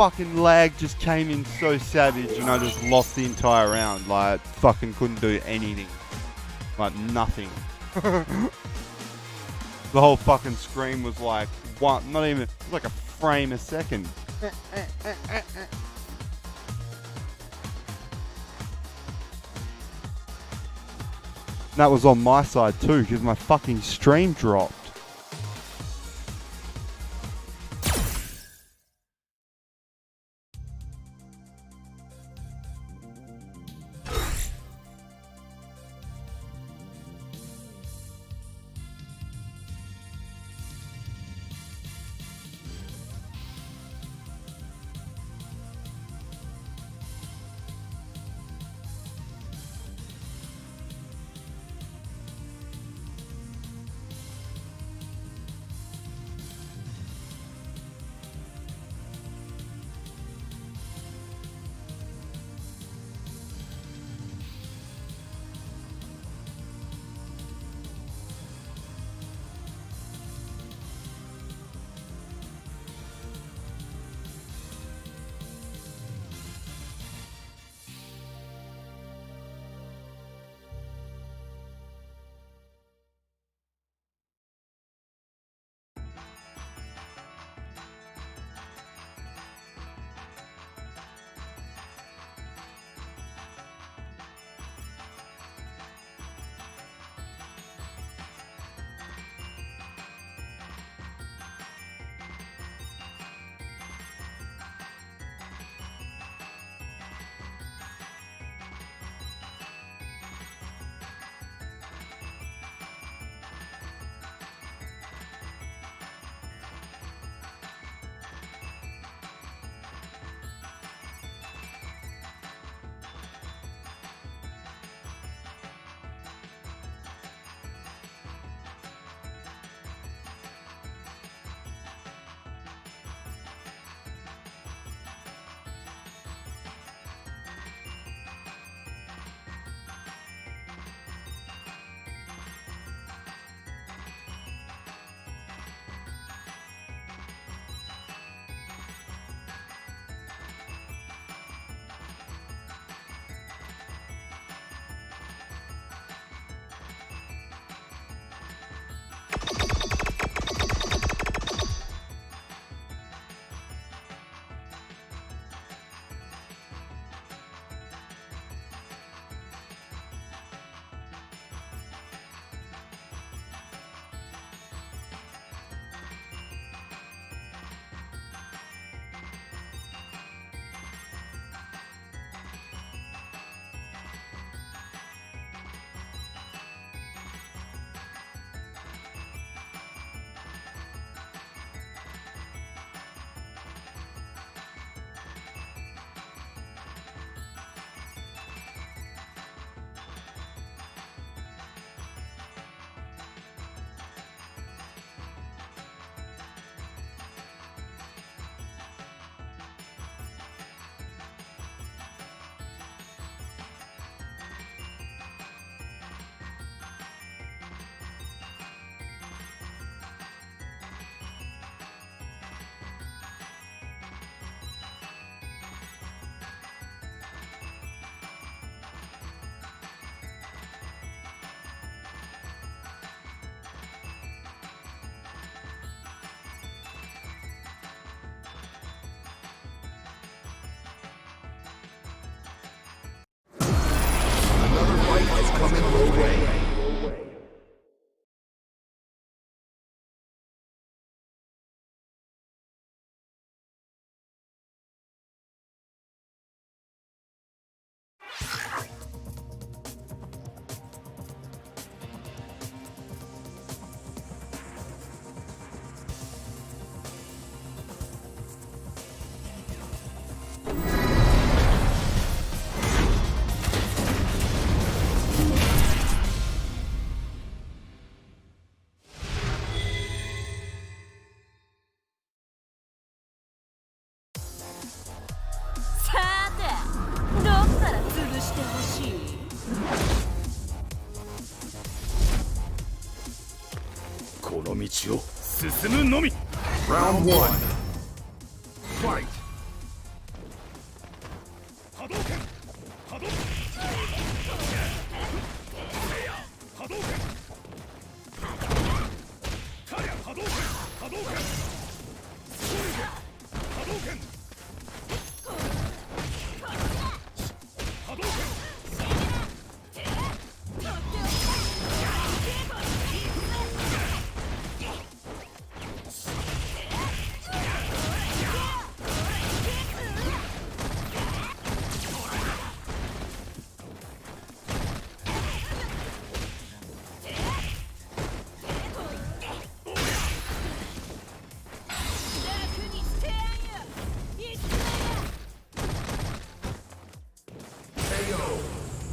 fucking lag just came in so savage and I just lost the entire round. Like, fucking couldn't do anything. Like, nothing. The whole fucking screen was like, not even, it was like a frame a second. That was on my side too, because my fucking stream dropped. Round one. Fight.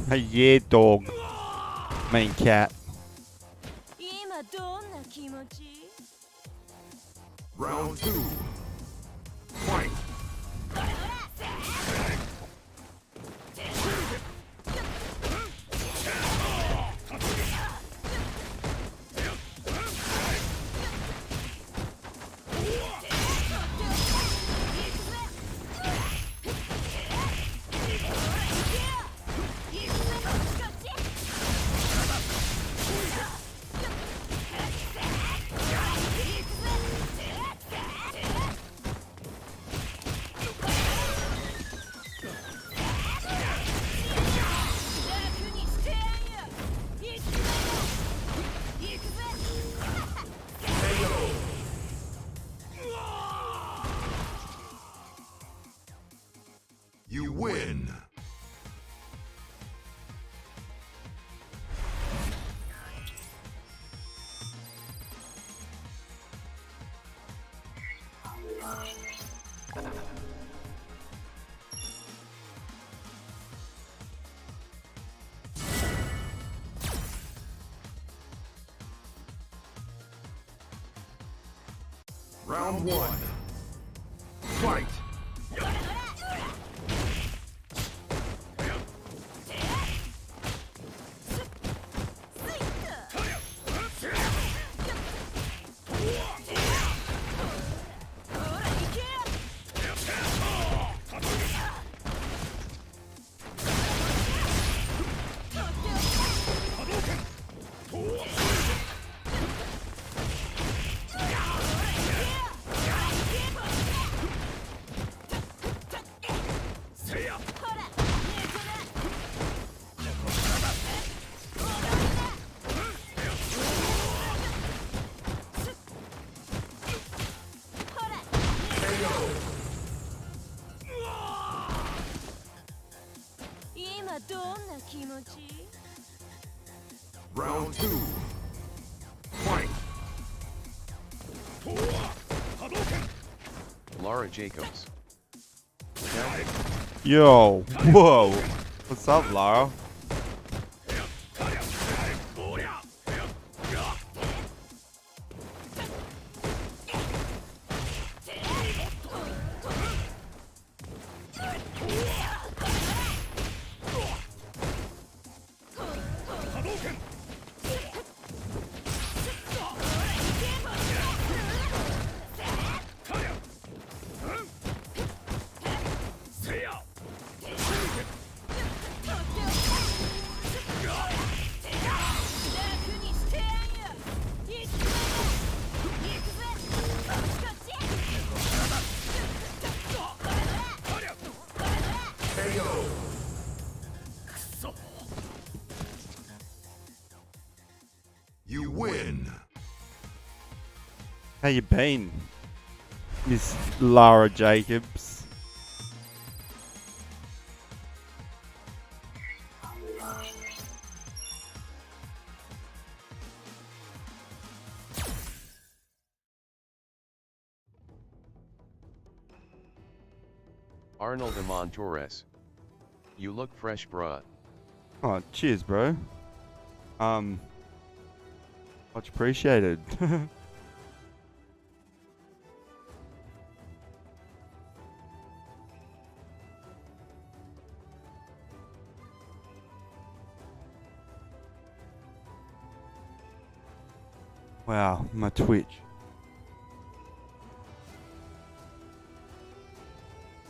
Hey, yeah, dog. Mean cat. Round 2. Fight. You win. Round 1. Fight. Round 2. Fight. Lara Jacobs. Yo, whoa. What's up, Lara? You win. How you been, Miss Lara Jacobs? Arnold Amon Torres. You look fresh, bruh. Oh, cheers, bro. Much appreciated. Wow, my Twitch.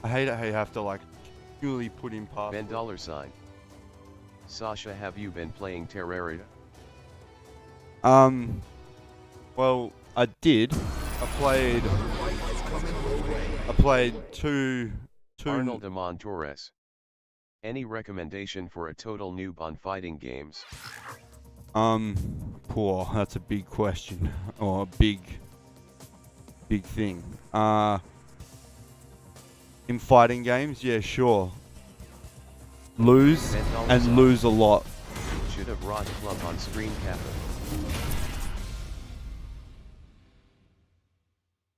I hate it how you have to like Purely put in past. Ben $. Sasha, have you been playing Terraria? Well, I did. I played two. Arnold Amon Torres. Any recommendation for a total noob on fighting games? Poor. That's a big question, or a big thing. In fighting games, yeah, sure. Lose and lose a lot. Should have Rod Club on Screen Kappa.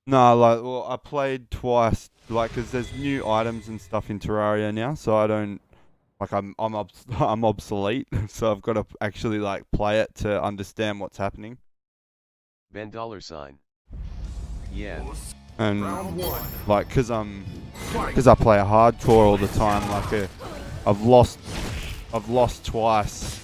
No, like, well, I played twice, like, cause there's new items and stuff in Terraria now, so I don't, like, I'm obsolete, so I've got to actually like play it to understand what's happening. Ben $. Yeah. And Round 1. like, cause I play a hardcore all the time, like, I've lost twice.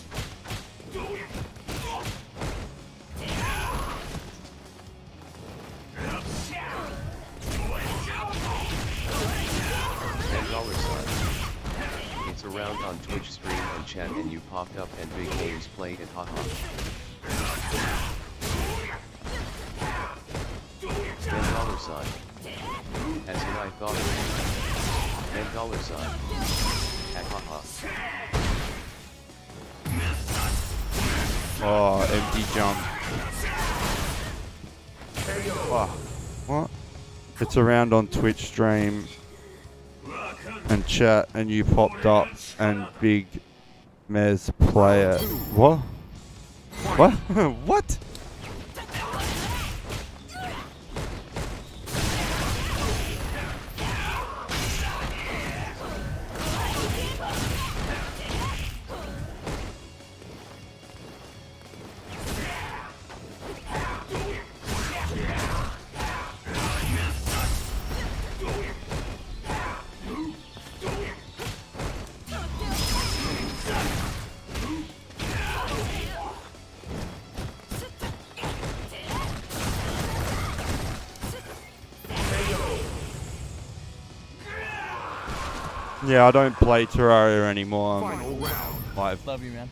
It's around on Twitch stream and chat and you popped up and big names play it, haha. $. As in I thought $. At haha. Oh, empty jump. Oh, what? It's around on Twitch stream and chat and you popped up and big Mez player. What? What? What? Yeah, I don't play Terraria anymore. Final round. Live. Love you, man.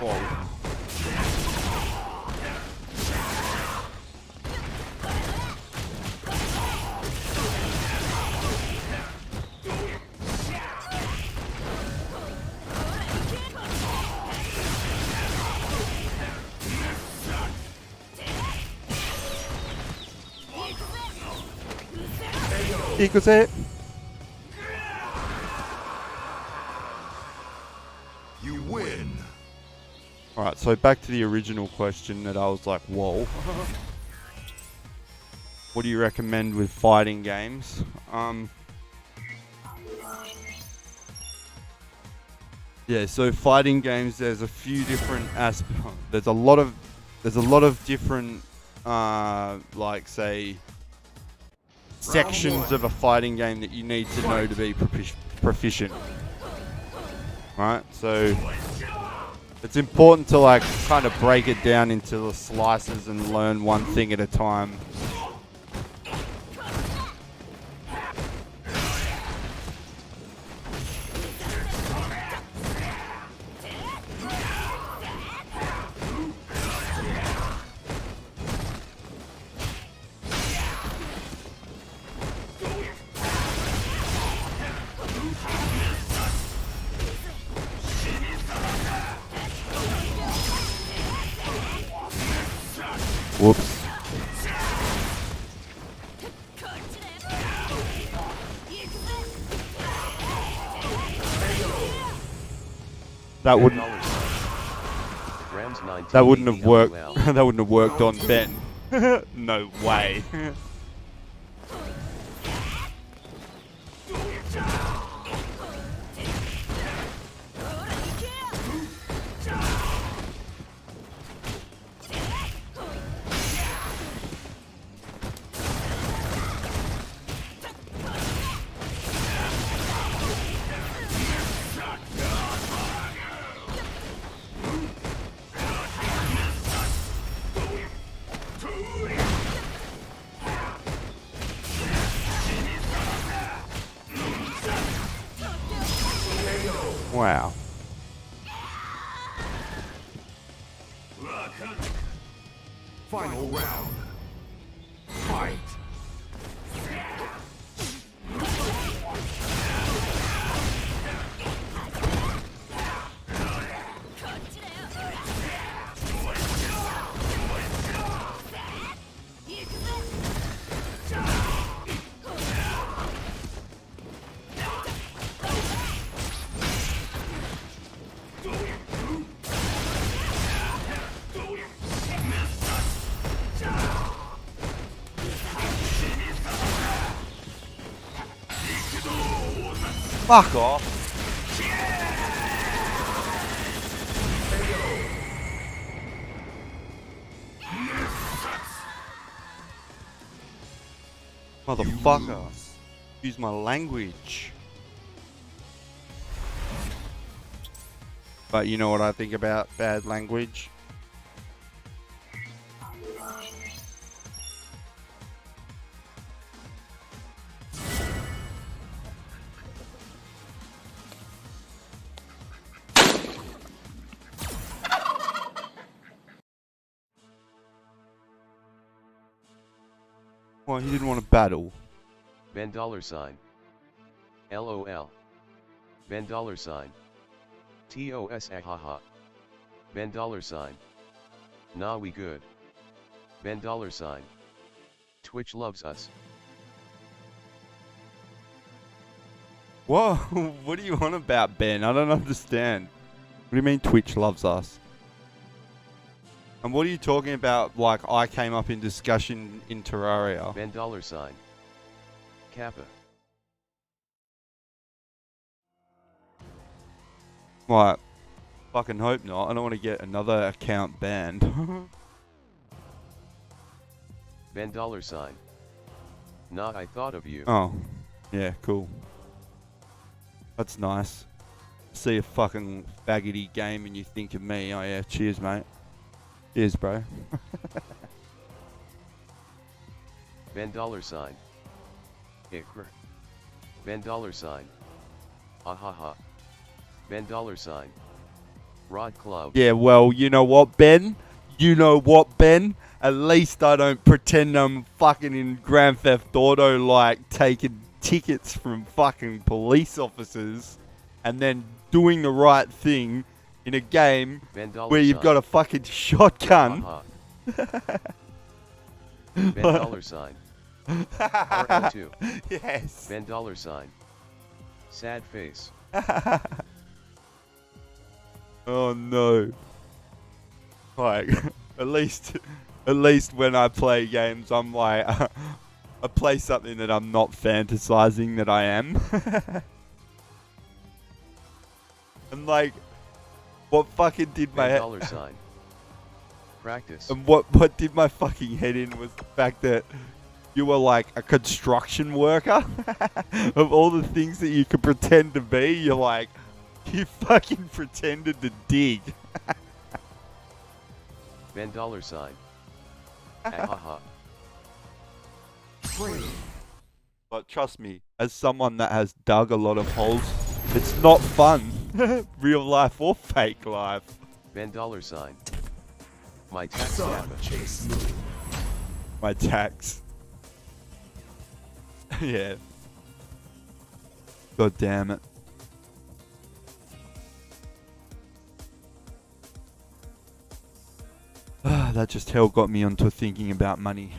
Oh. Equals it. You win. Alright, so back to the original question that I was like, whoa. What do you recommend with fighting games? Yeah, so fighting games, there's a few different aspects. There's a lot of different, like, say, sections of a fighting game that you need to know to be proficient. Right? So it's important to like kind of break it down into the slices and learn one thing at a time. Whoops. That wouldn't have worked. That wouldn't have worked on Ben. No way. Wow. Final round. Fight. Fuck off. Motherfucker. Use my language. But you know what I think about bad language? Well, he didn't want to battle. Ben $. LOL. Ben $. TOS ahaha. Ben $. Nah, we good. Ben $. Twitch loves us. Whoa, what are you on about, Ben? I don't understand. What do you mean Twitch loves us? And what are you talking about, like I came up in discussion in Terraria? Ben $. Kappa. Like, fucking hope not. I don't want to get another account banned. Ben $. Nah, I thought of you. Oh, yeah, cool. That's nice. See a fucking faggoty game and you think of me. Oh yeah, cheers mate. Cheers bro. Ben $. Ikr. Ben $. Ahaha. Ben $. Rod Club. Yeah, well, you know what, Ben? You know what, Ben? At least I don't pretend I'm fucking in Grand Theft Auto, like, taking tickets from fucking police officers and then doing the right thing in a game where you've got a fucking shotgun. Ben $. RL2. Yes. Ben $. Sad face. Oh no. Like, at least when I play games, I'm like, I play something that I'm not fantasizing that I am. And like, what fucking did my Ben $. Practice. And what did my fucking head in was the fact that you were like a construction worker. Of all the things that you could pretend to be, you're like, you fucking pretended to dig. Ben $. Ahaha. But trust me, as someone that has dug a lot of holes, it's not fun. Real life or fake life. Ben $. My tax Son, Kappa. chase move. My tax. Yeah. God damn it. That just hell got me onto thinking about money.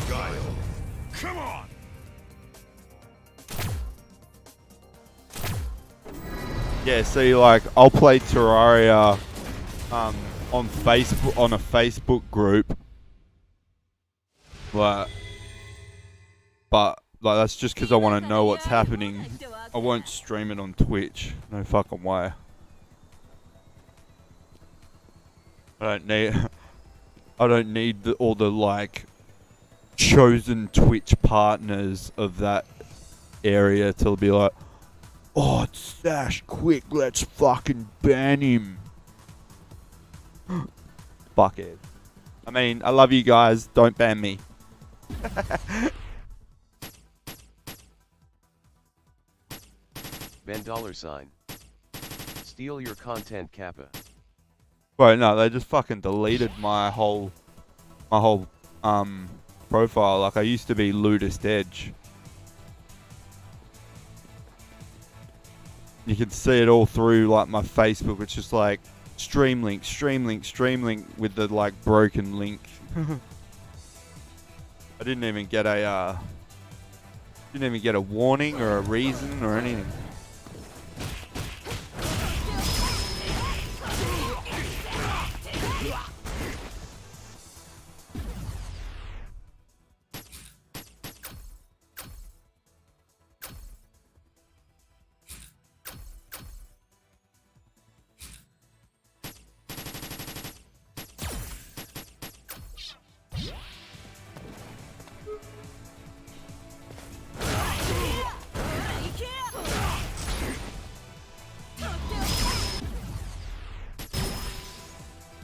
Guile. Come on. Yeah, see, like, I'll play Terraria on Facebook, on a Facebook group. But like, that's just because I want to know what's happening. I won't stream it on Twitch. No fucking way. I don't need all the like chosen Twitch partners of that area to be like, Oh, it's Sash, quick, let's fucking ban him. Fuck it. I mean, I love you guys, don't ban me. Ben $. Steal your content, Kappa. Bro, no, they just fucking deleted my whole profile. Like, I used to be Ludist Edge. You can see it all through, like, my Facebook. It's just like stream link with the like broken link. I didn't even get a warning or a reason or anything.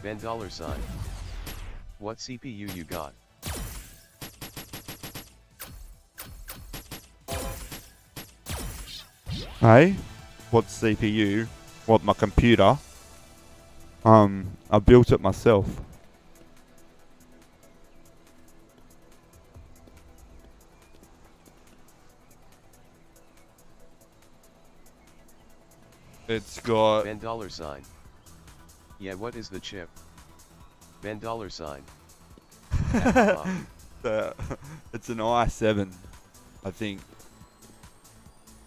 Ben $. What CPU you got? Hey, what CPU? What, my computer? I built it myself. It's got Ben $. Yeah, what is the chip? Ben $. it's an i7, I think.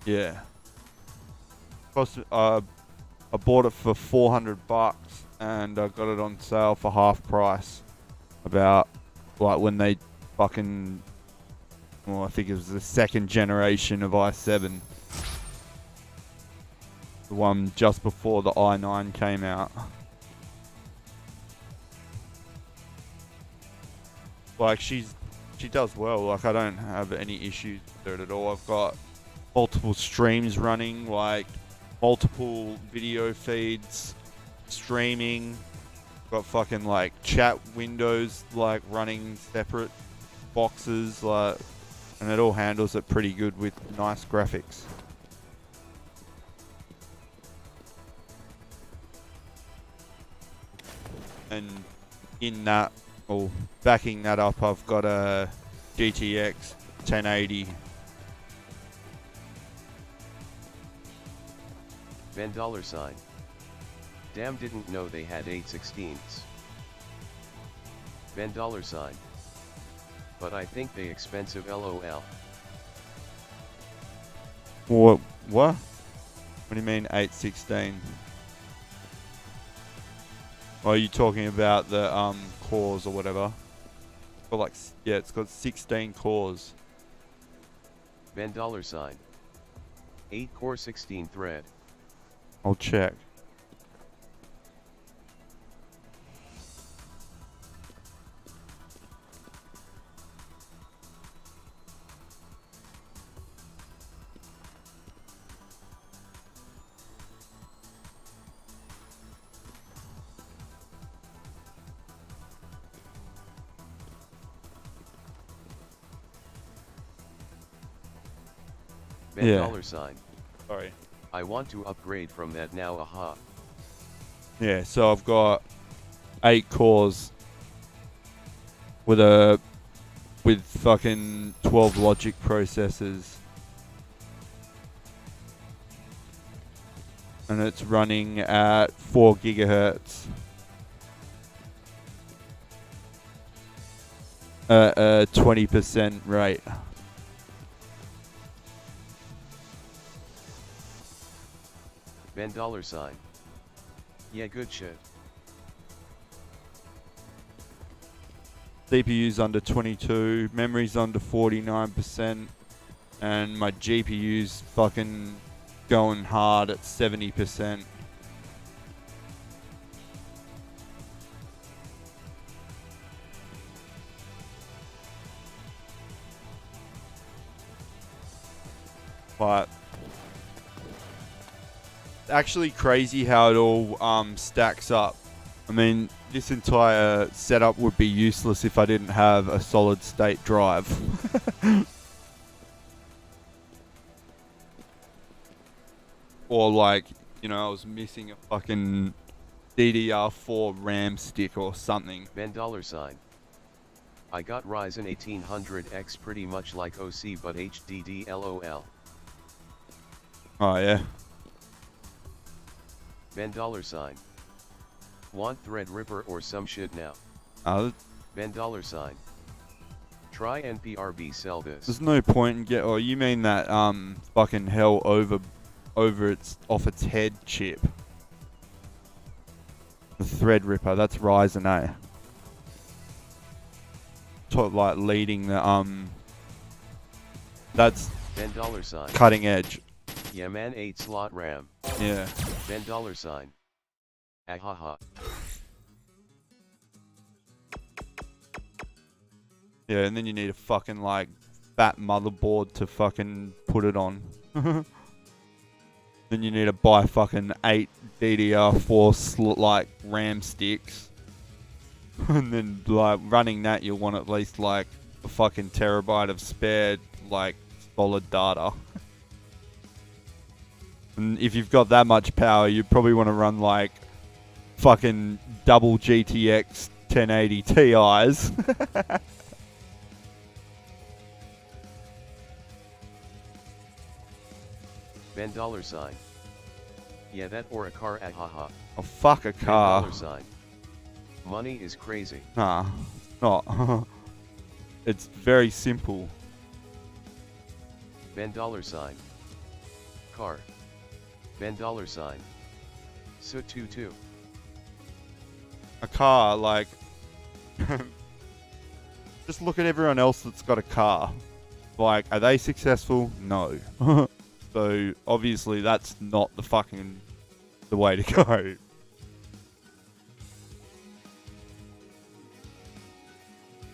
Yeah. Cost, I bought it for $400 and I got it on sale for half price. About like when they fucking, well, I think it was the second generation of i7. The one just before the i9 came out. Like, she does well. Like, I don't have any issues with it at all. I've got multiple streams running, like multiple video feeds, streaming. Got fucking like chat windows like running separate boxes, like, and it all handles it pretty good with nice graphics. And in that, or backing that up, I've got a GTX 1080. Ben $. Damn, didn't know they had 8/16. Ben $. But I think they expensive, LOL. What? What do you mean 8/16? Oh, are you talking about the cores or whatever? But like, yeah, it's got 16 cores. Ben $. 8 core 16 thread. I'll check. Ben Yeah. $. Sorry. I want to upgrade from that now, aha. Yeah, so I've got 8 cores with fucking 12 logic processors. And it's running at 4 gigahertz. At a 20% rate. Ben $. Yeah, good shit. CPU's under 22, memory's under 49%, and my GPU's fucking going hard at 70%. But actually crazy how it all stacks up. I mean, this entire setup would be useless if I didn't have a solid state drive. Or like, you know, I was missing a fucking DDR4 RAM stick or something. $. I got Ryzen 1800X pretty much like OC but HDD LOL. Oh yeah. $. Want Threadripper or some shit now? $. Try NPRB sell this. There's no point in get. Oh, you mean that fucking hell over its off its head chip? The Threadripper. That's Ryzen, eh? Like leading the That's $. cutting edge. Yeah man, 8 slot RAM. Yeah. $. Ahaha. Yeah, and then you need a fucking like fat motherboard to fucking put it on. Then you need to buy fucking 8 DDR4 like RAM sticks. And then like running that you'll want at least like a fucking terabyte of spare like solid data. And if you've got that much power, you probably want to run like fucking double GTX 1080 Ti's. $. Yeah, that or a car, ahaha. Oh, fuck a car. $. Money is crazy. Nah, it's not. It's very simple. $. Car. $. Soot 22. A car, like... just look at everyone else that's got a car. Like, are they successful? No. So, obviously, that's not the way to go.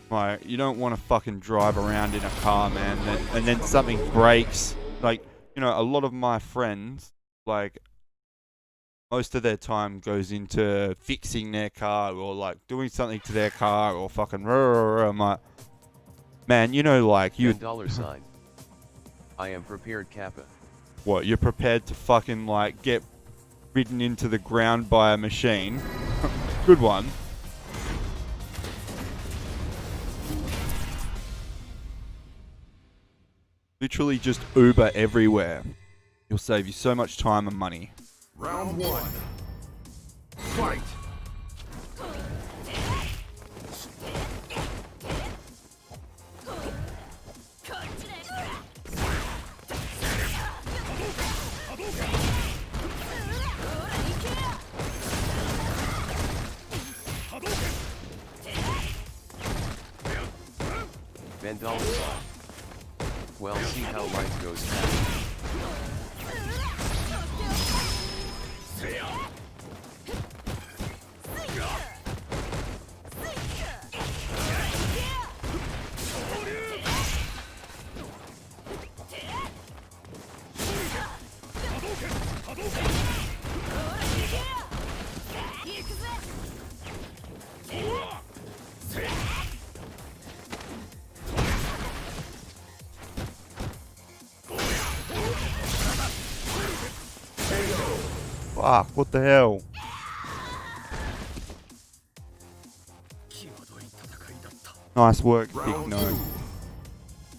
Like, you don't want to fucking drive around in a car, man, and then something breaks. Like, you know, a lot of my friends, like, most of their time goes into fixing their car or, like, doing something to their car or fucking... I'm like, man, you know, like, you... $. I am prepared, Kappa. What, you're prepared to fucking, like, get ridden into the ground by a machine? Good one. Literally just Uber everywhere. It'll save you so much time and money. Round 1. Fight! $. Well, see how life goes past. Fuck, what the hell? Nice work, Big No.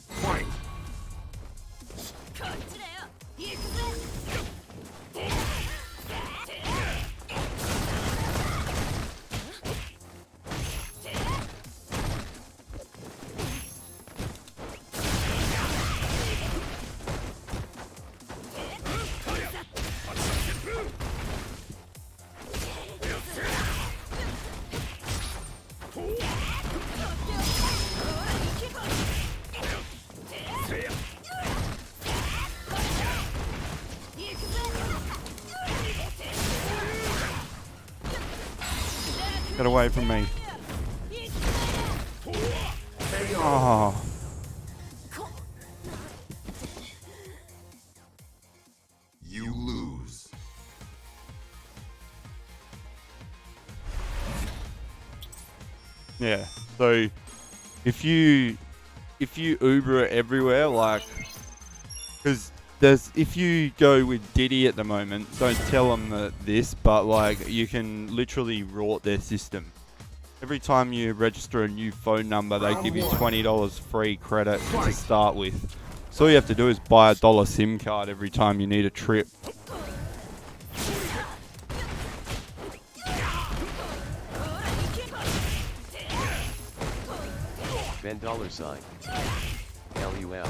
Fight! Get away from me. Oh. You lose. Yeah. So if you Uber it everywhere, like, because if you go with Diddy at the moment, don't tell them this, but like you can literally rort their system. Every time you register a new phone number, they give you $20 free credit to start with. So all you have to do is buy a $1 SIM card every time you need a trip. Ben $. LUL.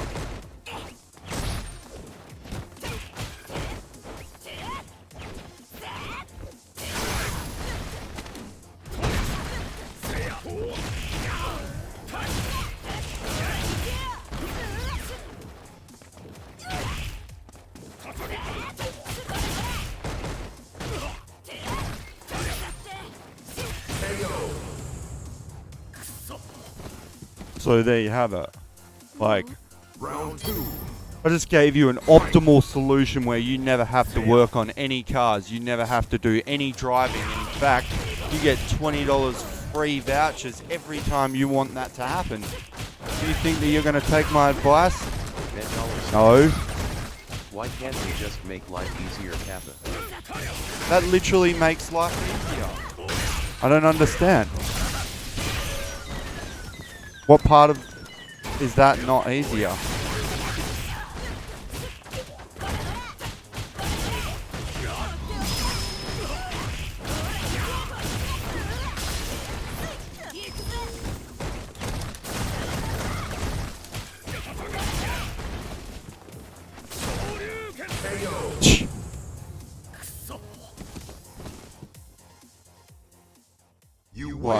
So there you have it. Like, Round 2. I just gave you an optimal solution where you never have to work on any cars. You never have to do any driving. In fact, you get $20 free vouchers every time you want that to happen. Do you think that you're going to take my advice? Ben $. No. Why can't they just make life easier, Kappa? That literally makes life easier. I don't understand. What part of is that not easier?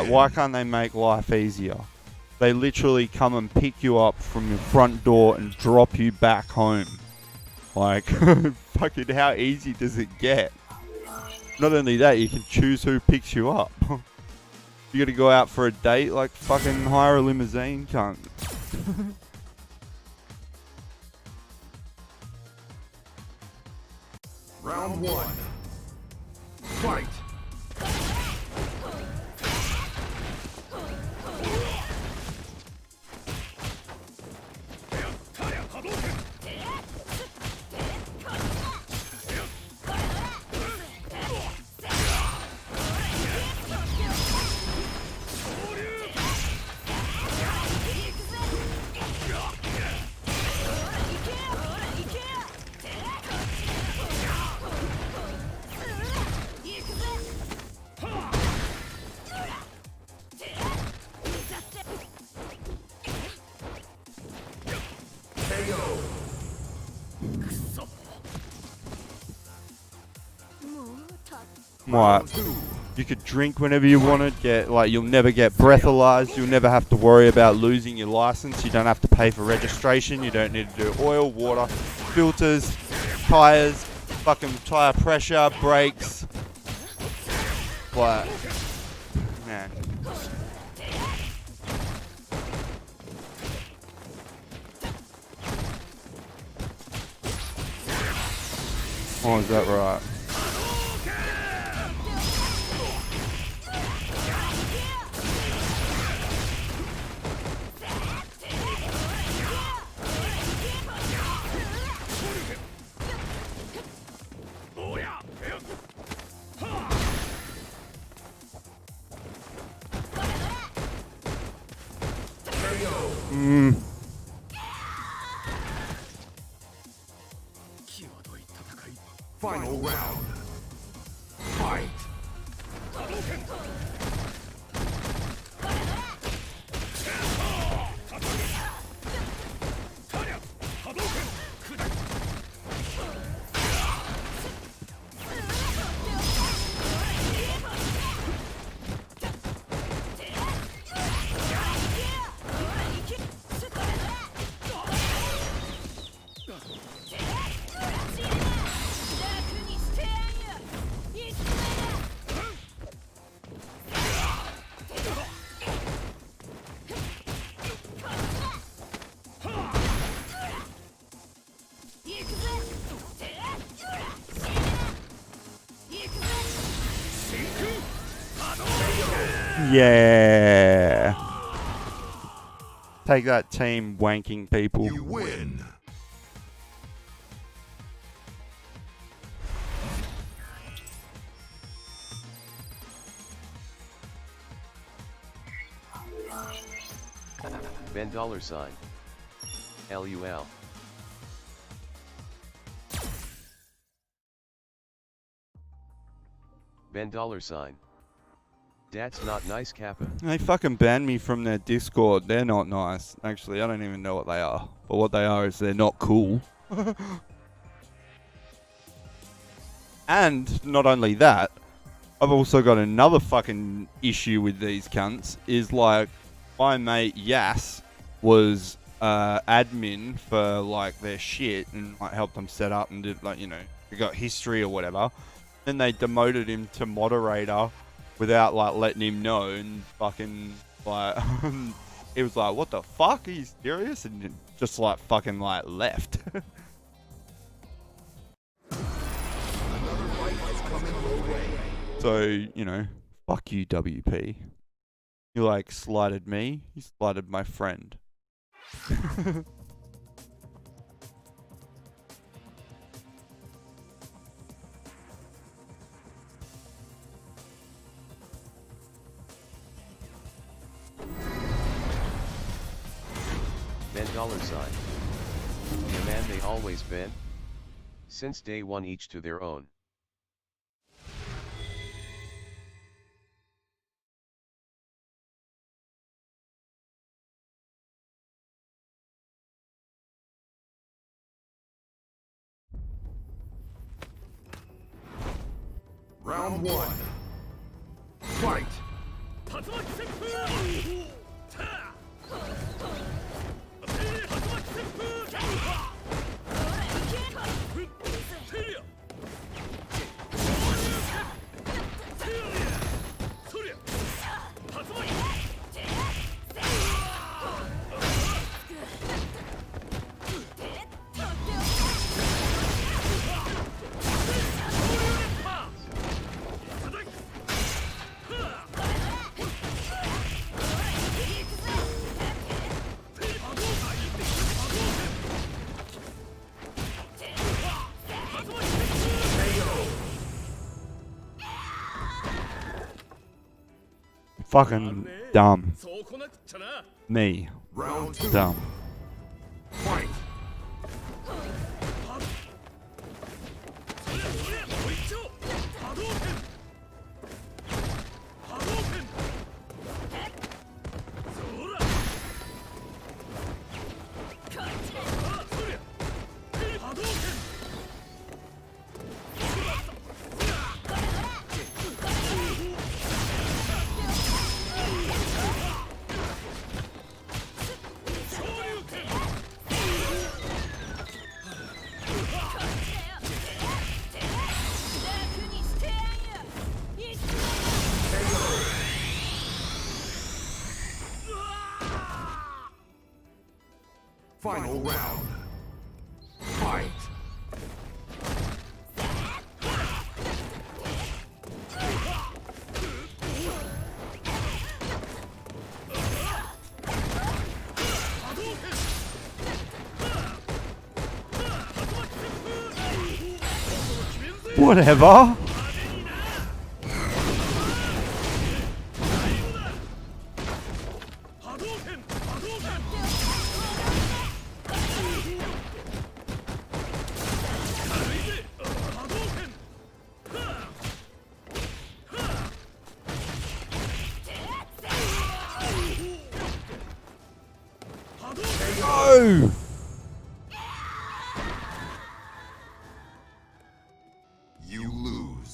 Why can't they make life easier? They literally come and pick you up from your front door and drop you back home. Like, fucking how easy does it get? Not only that, you can choose who picks you up. You gotta go out for a date, like fucking hire a limousine, cunt. Round 1. Fight. What? You could drink whenever you wanted. You'll never get breathalyzed. You'll never have to worry about losing your license. You don't have to pay for registration. You don't need to do oil, water, filters, tires, fucking tire pressure, brakes. Like, man. Oh, is that right? Final round. Fight. Yeah. Take that, team wanking people. You win. Ben $. LUL. Ben $. That's not nice, Kappa. They fucking banned me from their Discord. They're not nice. Actually, I don't even know what they are. But what they are is they're not cool. And not only that, I've also got another fucking issue with these cunts. Is like, my mate Yas was admin for like their shit and like helped them set up and did like, you know, we got history or whatever. Then they demoted him to moderator without like letting him know, and fucking like it was like, what the fuck, are you serious? And just like fucking like left. So, you know, fuck you, WP. You like slighted me, you slighted my friend. Ben $. The man they always been. Since day one, each to their own. Round one. Fight. Fucking dumb. Me. Round two. Dumb. Fight. Final round. Fight. Whatever. No! You lose.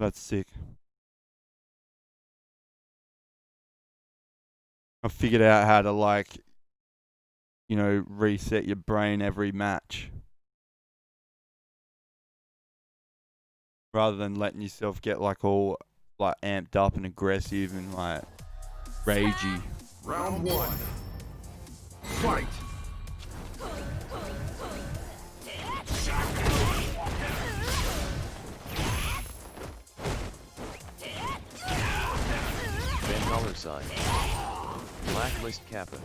That's sick. I figured out how to, like, you know, reset your brain every match. Rather than letting yourself get like all like amped up and aggressive and like ragey. Round one. Fight. $10 Blacklist Kappa.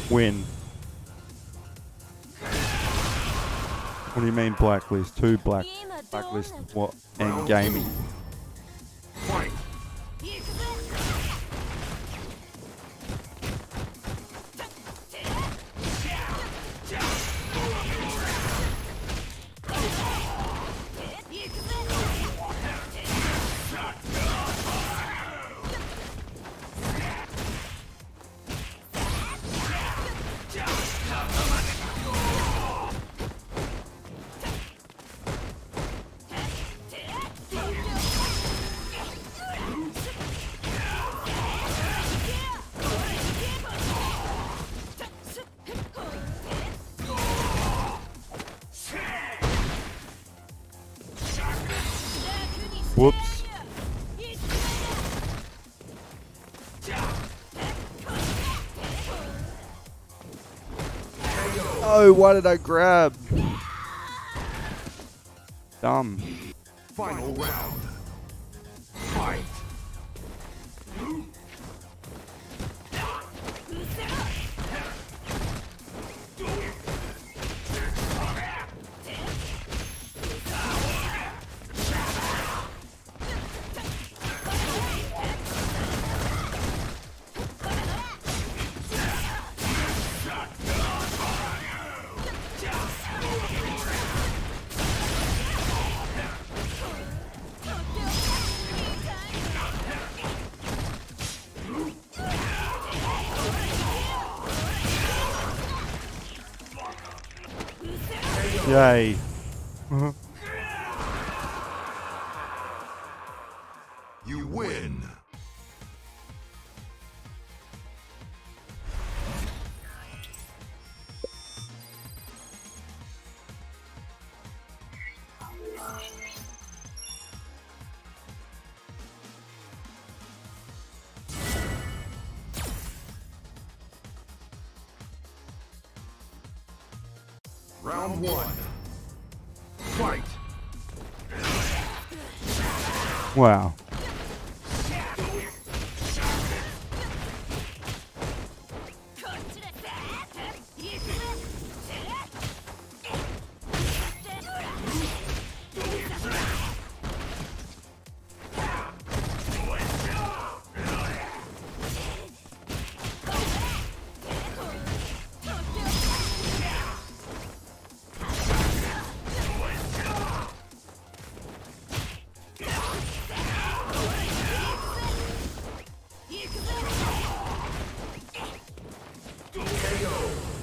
Win. What do you mean blacklist? Two blacklist what? And gaming. Fight. Whoops. Oh, why did I grab? Dumb. Final round. Fight. Yay. You win. Round one. Fight. Wow.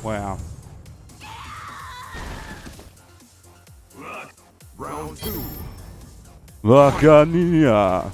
Wow. Round two. Lacania.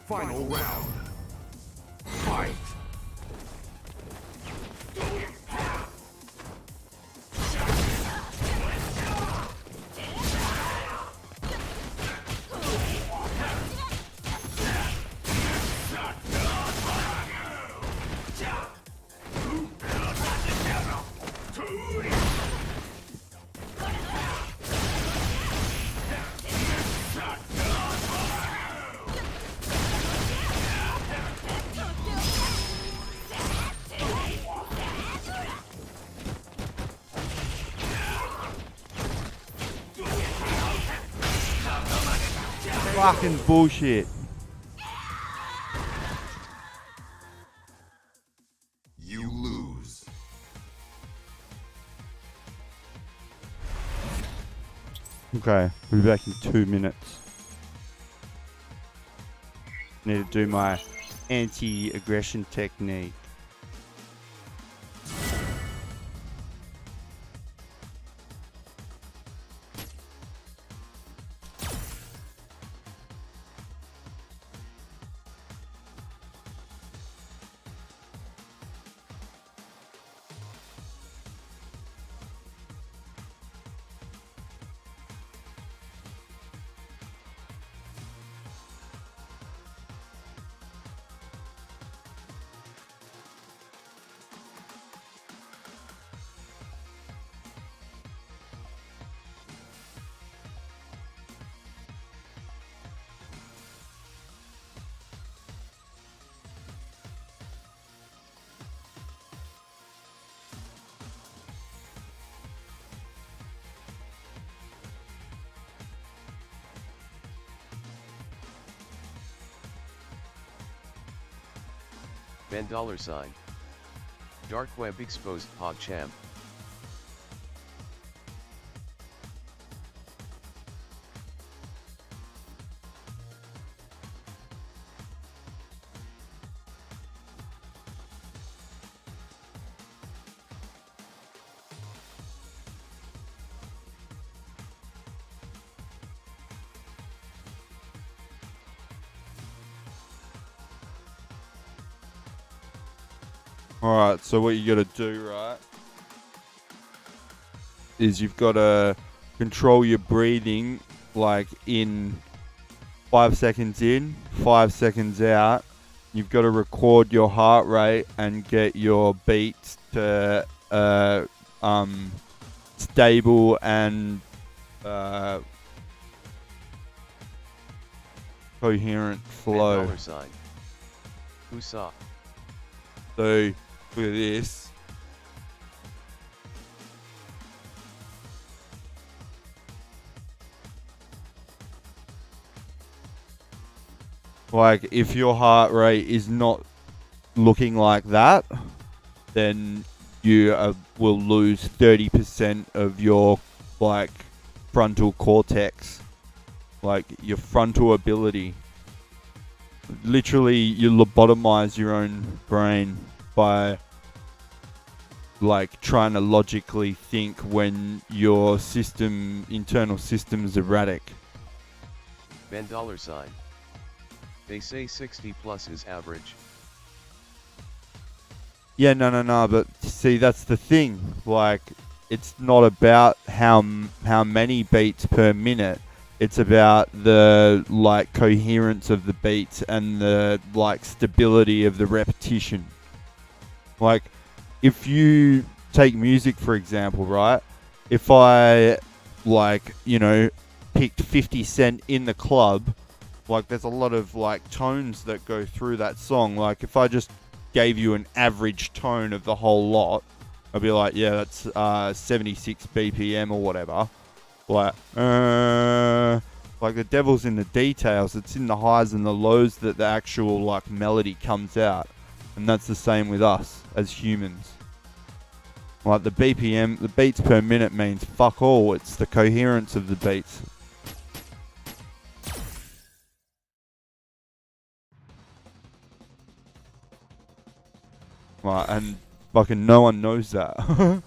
Final round. Fight. fucking bullshit. You lose. Okay, we'll be back in 2 minutes. Need to do my anti-aggression technique. $. Dark web exposed PogChamp. Alright, so what you gotta do, right, is you've gotta control your breathing, like in 5 seconds in, 5 seconds out. You've got to record your heart rate and get your beats to stable and coherent flow. $. Who saw? So look at this. Like, if your heart rate is not looking like that, then you will lose 30% of your, like, frontal cortex. Like, your frontal ability. Literally, you lobotomize your own brain by, like, trying to logically think when your internal system's erratic. $. They say 60 plus is average. Yeah, no, but see, that's the thing. Like, it's not about how many beats per minute. It's about the, like, coherence of the beats and the, like, stability of the repetition. Like, if you take music, for example, right? If I, like, you know, picked 50 Cent in the club, like, there's a lot of, like, tones that go through that song. Like, if I just gave you an average tone of the whole lot, I'd be like, yeah, that's 76 BPM or whatever. Like the devil's in the details. It's in the highs and the lows that the actual, like, melody comes out. And that's the same with us as humans. Like, the BPM, the beats per minute means fuck all. It's the coherence of the beats. Right, and fucking no one knows that.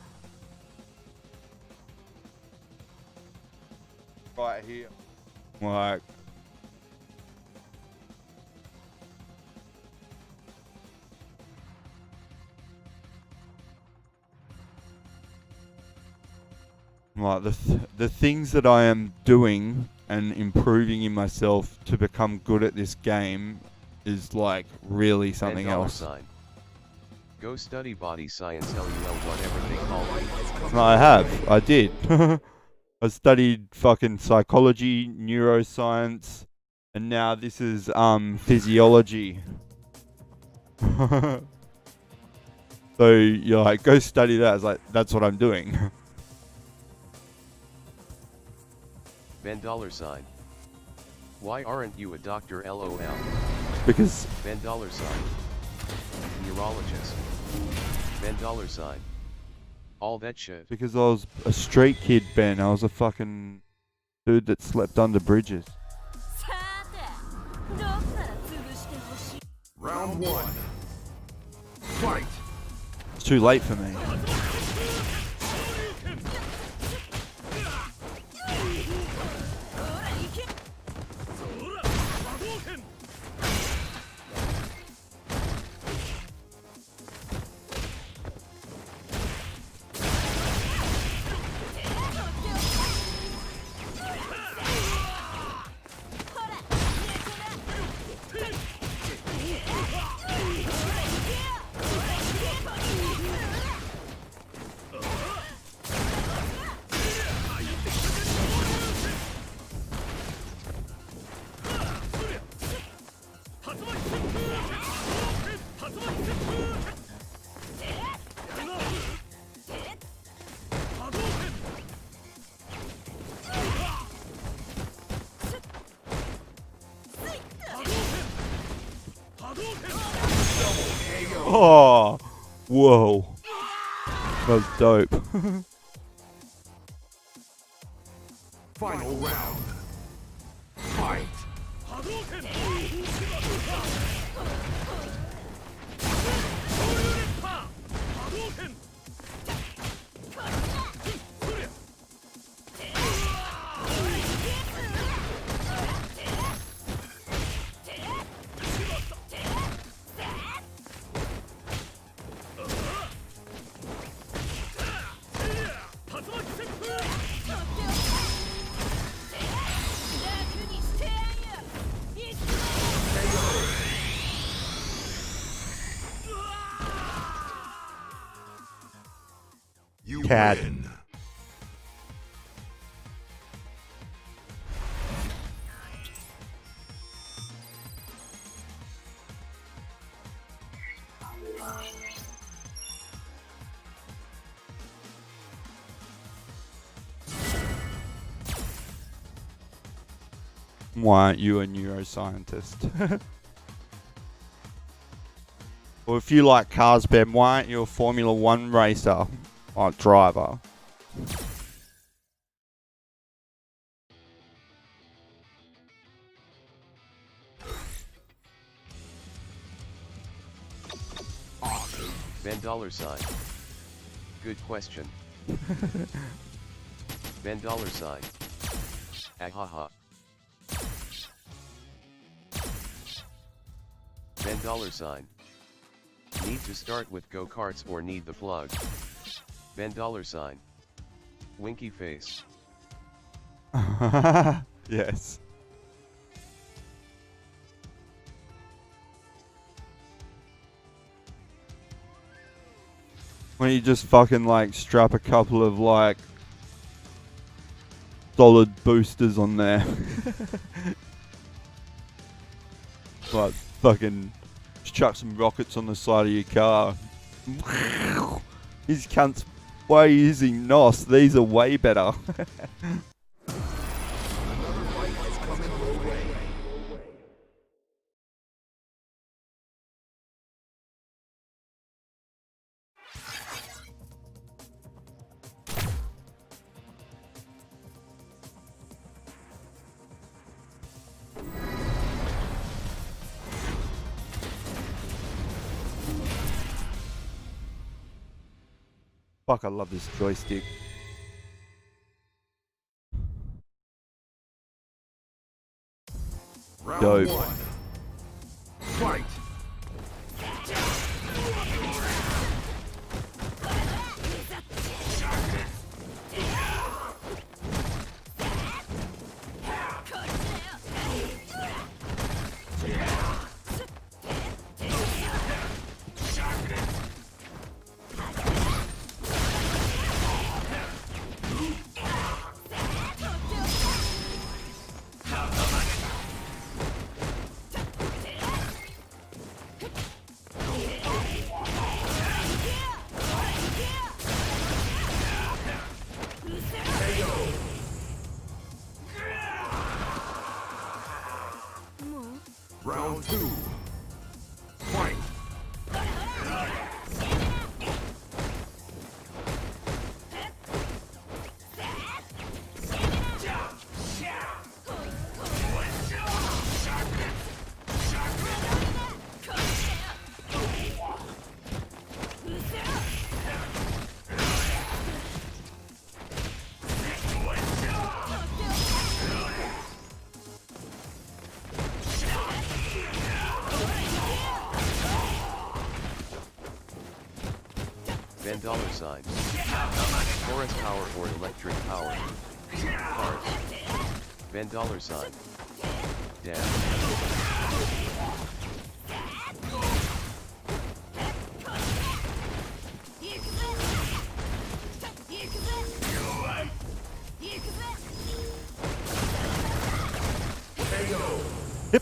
Right here. Like, the things that I am doing and improving in myself to become good at this game is, like, really something else. Go study body science, LUL, whatever they call it. No, I have. I did. I studied fucking psychology, neuroscience, and now this is physiology. So you're like, go study that. It's like, that's what I'm doing. $. Why aren't you a doctor LOL? Because Ben $sign. Neurologist. Ben $sign. All that shit. I was a street kid, Ben. I was a fucking dude that slept under bridges. Round one. Fight. It's too late for me. Oh, whoa. That was dope. Final round. Fight. You Cat. win. Why aren't you a neuroscientist? Or if you like cars, Ben, why aren't you a Formula 1 racer? Or driver? Ben $sign. Good question. Ben $sign. Ahaha. Ben $sign. Need to start with go-karts or need the plug? Ben $sign. Winky face. Yes. When you just fucking like strap a couple of like solid boosters on there. Like fucking just chuck some rockets on the side of your car. These cunts way using NOS. These are way better. Fuck, I love this joystick. Round Dope. one. Fight. two. Fight. $. Forest power or electric power. Cards. $. Dash. Yep.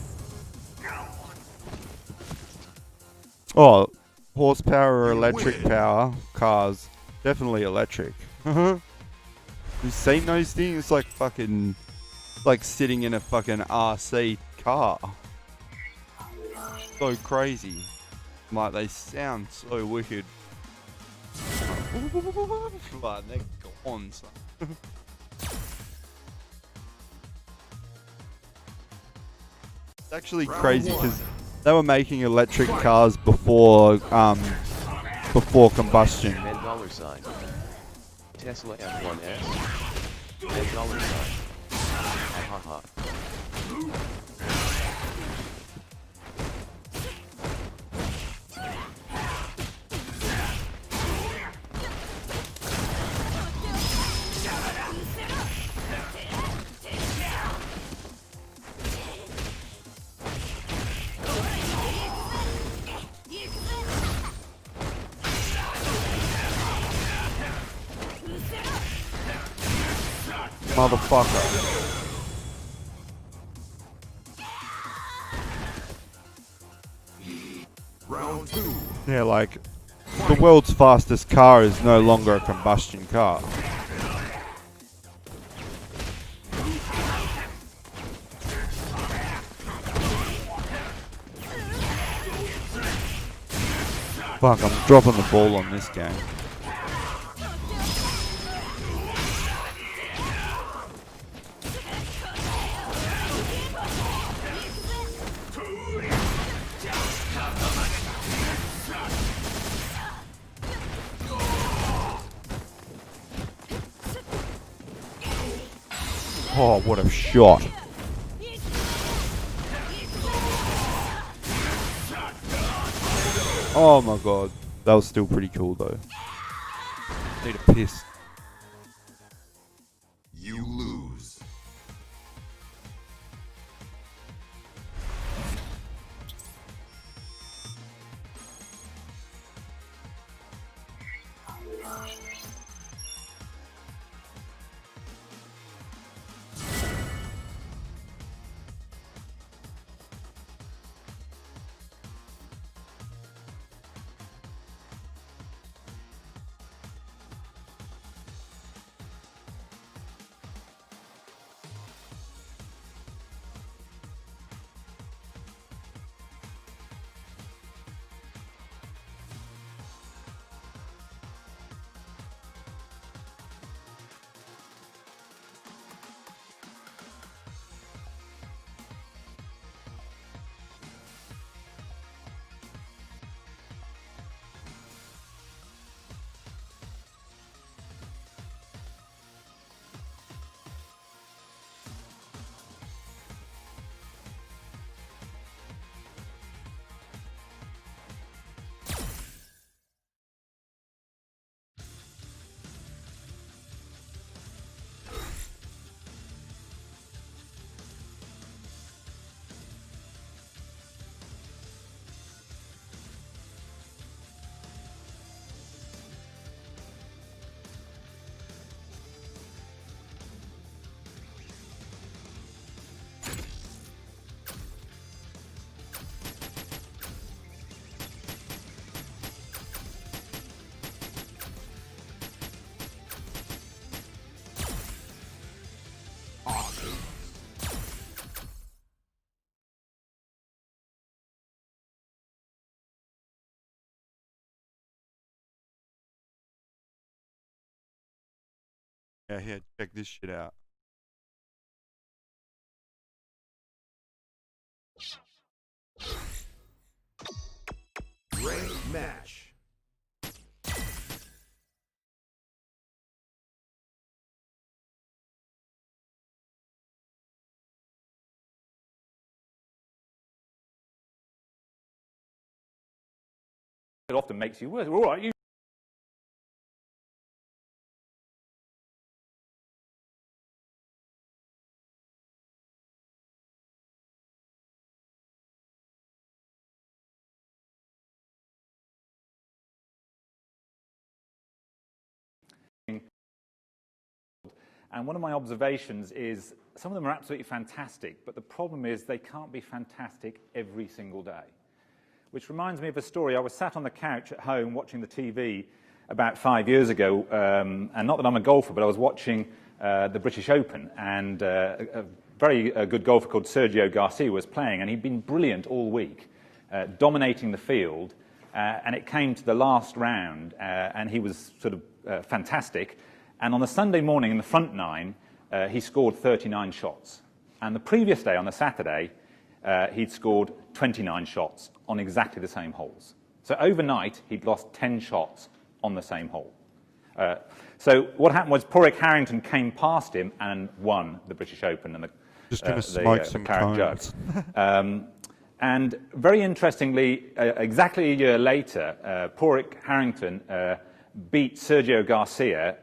Oh, horsepower or electric power cars. Definitely electric. You've seen those things? It's like fucking, like sitting in a fucking RC car. So crazy. Like they sound so wicked. Like they're gone. Son. It's actually crazy because they were making electric cars before combustion. $. Tesla F1S. $. Ha ha ha. Motherfucker. Round two. Yeah, like the world's fastest car is no longer a combustion car. Fuck, I'm dropping the ball on this game. Oh, what a shot. Oh my god. That was still pretty cool though. Need a piss. You lose. Yeah, here, check this shit out. Ranked match. It often makes you worse. All right, you and one of my observations is some of them are absolutely fantastic, but the problem is they can't be fantastic every single day. Which reminds me of a story. I was sat on the couch at home watching the TV about 5 years ago, and not that I'm a golfer, but I was watching the British Open, and a very good golfer called Sergio Garcia was playing, and he'd been brilliant all week, dominating the field, and it came to the last round, and he was sort of fantastic. And on the Sunday morning in the front nine, he scored 39 shots. And the previous day, on the Saturday, he'd scored 29 shots on exactly the same holes. So overnight, he'd lost 10 shots on the same hole. So what happened was Padraig Harrington came past him and won the British Open and Just gonna smoke some claret cones. jug. And very interestingly, exactly a year later, Padraig Harrington beat Sergio Garcia.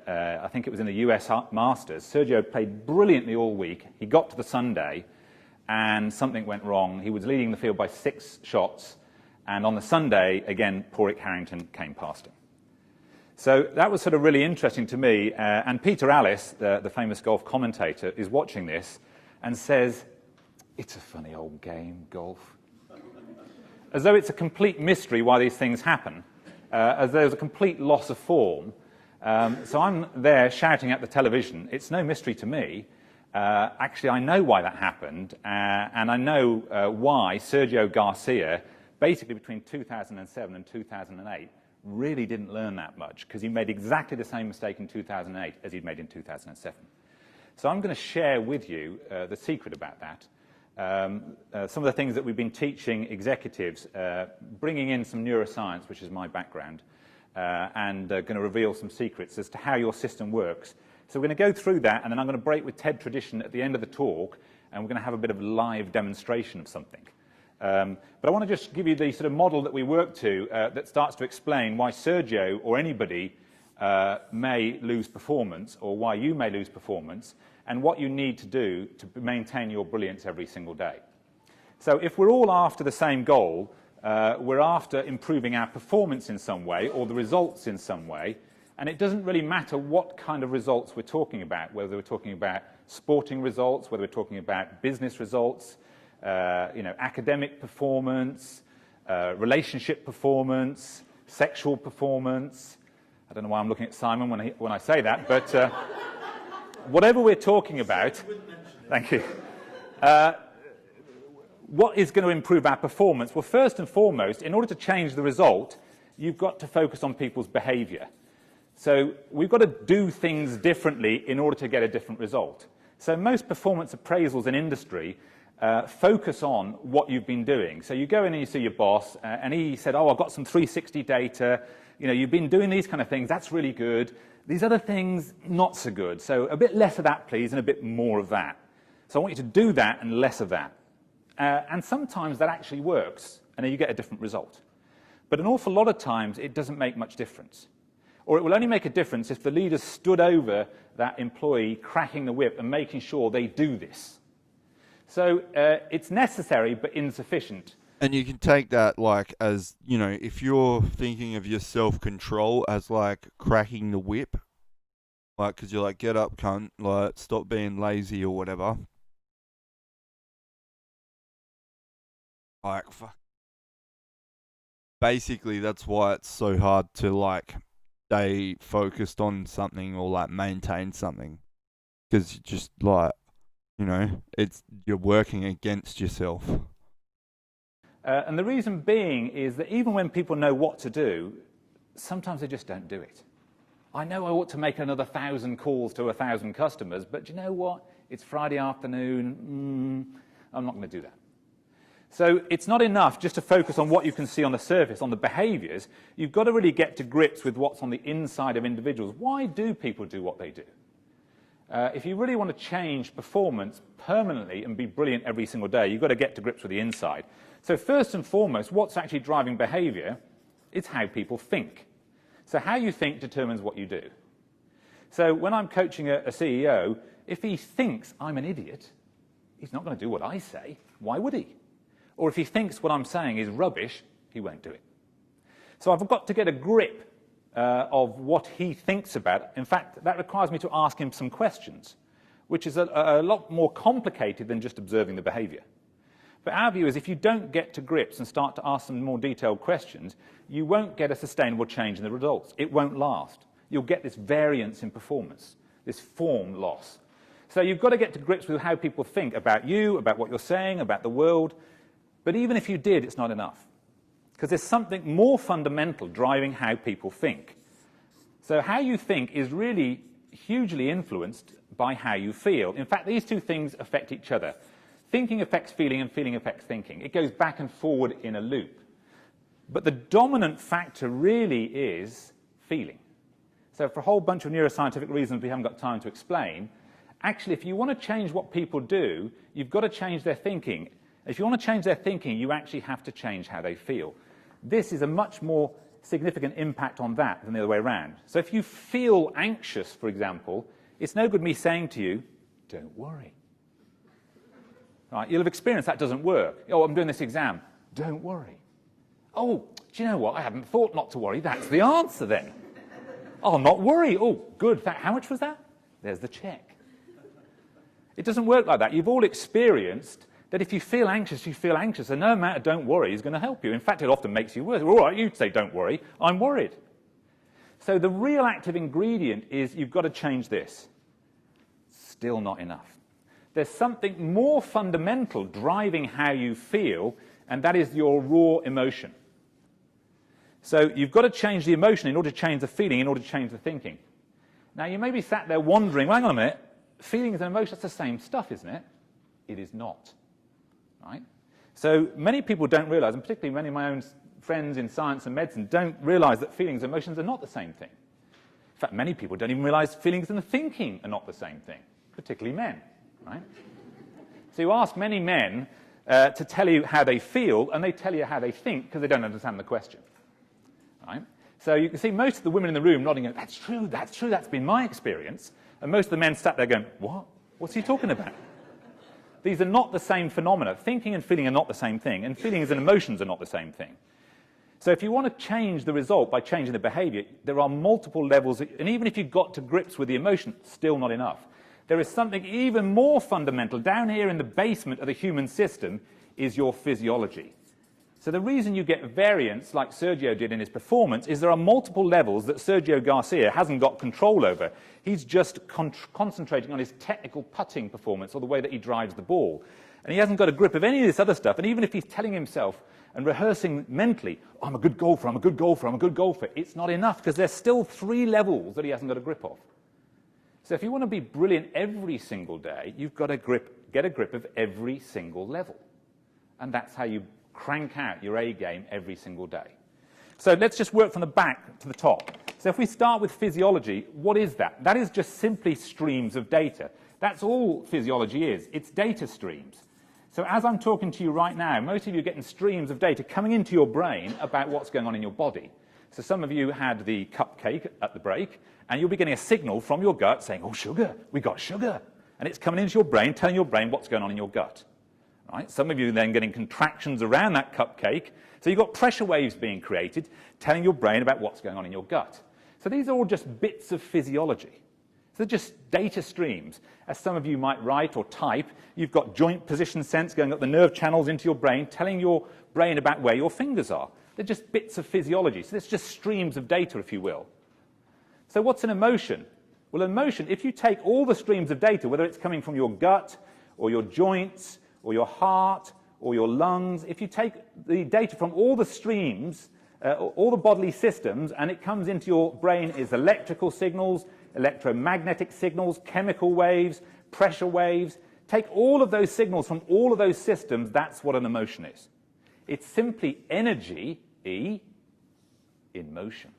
I think it was in the US Masters. Sergio played brilliantly all week. He got to the Sunday, and something went wrong. He was leading the field by 6 shots, and on the Sunday, again, Padraig Harrington came past him. So that was sort of really interesting to me, and Peter Allis, the famous golf commentator, is watching this and says, "It's a funny old game, golf." As though it's a complete mystery why these things happen, as though there's a complete loss of form. So I'm there shouting at the television. It's no mystery to me. Actually, I know why that happened, and I know why Sergio Garcia, basically between 2007 and 2008, really didn't learn that much, because he made exactly the same mistake in 2008 as he'd made in 2007. So I'm going to share with you the secret about that. Some of the things that we've been teaching executives, bringing in some neuroscience, which is my background, and going to reveal some secrets as to how your system works. So we're going to go through that, and then I'm going to break with TED tradition at the end of the talk, and we're going to have a bit of a live demonstration of something. But I want to just give you the sort of model that we work to that starts to explain why Sergio or anybody may lose performance, or why you may lose performance, and what you need to do to maintain your brilliance every single day. So if we're all after the same goal, we're after improving our performance in some way, or the results in some way, and it doesn't really matter what kind of results we're talking about, whether we're talking about sporting results, whether we're talking about business results, academic performance, relationship performance, sexual performance. I don't know why I'm looking at Simon when I say that, but whatever we're talking about, thank you. What is going to improve our performance? Well, first and foremost, in order to change the result, you've got to focus on people's behavior. So we've got to do things differently in order to get a different result. So most performance appraisals in industry focus on what you've been doing. So you go in and you see your boss, and he said, "Oh, I've got some 360 data. You've been doing these kind of things. That's really good. These other things, not so good. So a bit less of that, please, and a bit more of that. So I want you to do that and less of that." And sometimes that actually works, and then you get a different result. But an awful lot of times, it doesn't make much difference. Or it will only make a difference if the leader stood over that employee, cracking the whip and making sure they do this. So it's necessary but insufficient. And you can take that like as, if you're thinking of your self-control as like cracking the whip, like, because you're like, get up, cunt, like, stop being lazy or whatever. Like, fuck. Basically, that's why it's so hard to like stay focused on something or like maintain something, because you just like, you're working against yourself. And the reason being is that even when people know what to do, sometimes they just don't do it. I know I ought to make another 1,000 calls to 1,000 customers, but do you know what? It's Friday afternoon. I'm not going to do that. So it's not enough just to focus on what you can see on the surface, on the behaviors. You've got to really get to grips with what's on the inside of individuals. Why do people do what they do? If you really want to change performance permanently and be brilliant every single day, you've got to get to grips with the inside. So first and foremost, what's actually driving behavior is how people think. So how you think determines what you do. So when I'm coaching a CEO, if he thinks I'm an idiot, he's not going to do what I say. Why would he? Or if he thinks what I'm saying is rubbish, he won't do it. So I've got to get a grip of what he thinks about. In fact, that requires me to ask him some questions, which is a lot more complicated than just observing the behavior. But our view is if you don't get to grips and start to ask some more detailed questions, you won't get a sustainable change in the results. It won't last. You'll get this variance in performance, this form loss. So you've got to get to grips with how people think about you, about what you're saying, about the world. But even if you did, it's not enough. Because there's something more fundamental driving how people think. So how you think is really hugely influenced by how you feel. In fact, these two things affect each other. Thinking affects feeling, and feeling affects thinking. It goes back and forward in a loop. But the dominant factor really is feeling. So for a whole bunch of neuroscientific reasons we haven't got time to explain, actually, if you want to change what people do, you've got to change their thinking. If you want to change their thinking, you actually have to change how they feel. This is a much more significant impact on that than the other way around. So if you feel anxious, for example, it's no good me saying to you, don't worry. Right? You'll have experienced that doesn't work. Oh, I'm doing this exam. Don't worry. Oh, do you know what? I hadn't thought not to worry. That's the answer then. I'll not worry. Oh, good. How much was that? There's the check. It doesn't work like that. You've all experienced that if you feel anxious, you feel anxious, and no amount of don't worry is going to help you. In fact, it often makes you worse. All right, you say don't worry, I'm worried. So the real active ingredient is you've got to change this. Still not enough. There's something more fundamental driving how you feel, and that is your raw emotion. So you've got to change the emotion in order to change the feeling, in order to change the thinking. Now, you may be sat there wondering, well, hang on a minute, feelings and emotions, that's the same stuff, isn't it? It is not. Right? So many people don't realize, and particularly many of my own friends in science and medicine don't realize that feelings and emotions are not the same thing. In fact, many people don't even realize feelings and thinking are not the same thing, particularly men. Right? So you ask many men to tell you how they feel, and they tell you how they think because they don't understand the question. Right? So you can see most of the women in the room nodding, that's true, that's been my experience. And most of the men sat there going, what? What's he talking about? These are not the same phenomena. Thinking and feeling are not the same thing, and feelings and emotions are not the same thing. So if you want to change the result by changing the behavior, there are multiple levels, and even if you got to grips with the emotion, still not enough. There is something even more fundamental. Down here in the basement of the human system is your physiology. So the reason you get variance, like Sergio did in his performance, is there are multiple levels that Sergio Garcia hasn't got control over. He's just concentrating on his technical putting performance, or the way that he drives the ball. And he hasn't got a grip of any of this other stuff. And even if he's telling himself and rehearsing mentally, I'm a good golfer, I'm a good golfer, I'm a good golfer, it's not enough, because there's still 3 levels that he hasn't got a grip of. So if you want to be brilliant every single day, you've got to get a grip of every single level. And that's how you crank out your A game every single day. So let's just work from the back to the top. So if we start with physiology, what is that? That is just simply streams of data. That's all physiology is. It's data streams. So as I'm talking to you right now, most of you are getting streams of data coming into your brain about what's going on in your body. So some of you had the cupcake at the break, and you'll be getting a signal from your gut saying, oh, sugar, we got sugar. And it's coming into your brain, telling your brain what's going on in your gut. Right? Some of you are then getting contractions around that cupcake. So you've got pressure waves being created, telling your brain about what's going on in your gut. So these are all just bits of physiology. So they're just data streams. As some of you might write or type, you've got joint position sense going up the nerve channels into your brain, telling your brain about where your fingers are. They're just bits of physiology. So it's just streams of data, if you will. So what's an emotion? Well, emotion, if you take all the streams of data, whether it's coming from your gut or your joints or your heart or your lungs, if you take the data from all the streams all the bodily systems, and it comes into your brain is electrical signals, electromagnetic signals, chemical waves, pressure waves. Take all of those signals from all of those systems, that's what an emotion is. It's simply energy, E, in motion.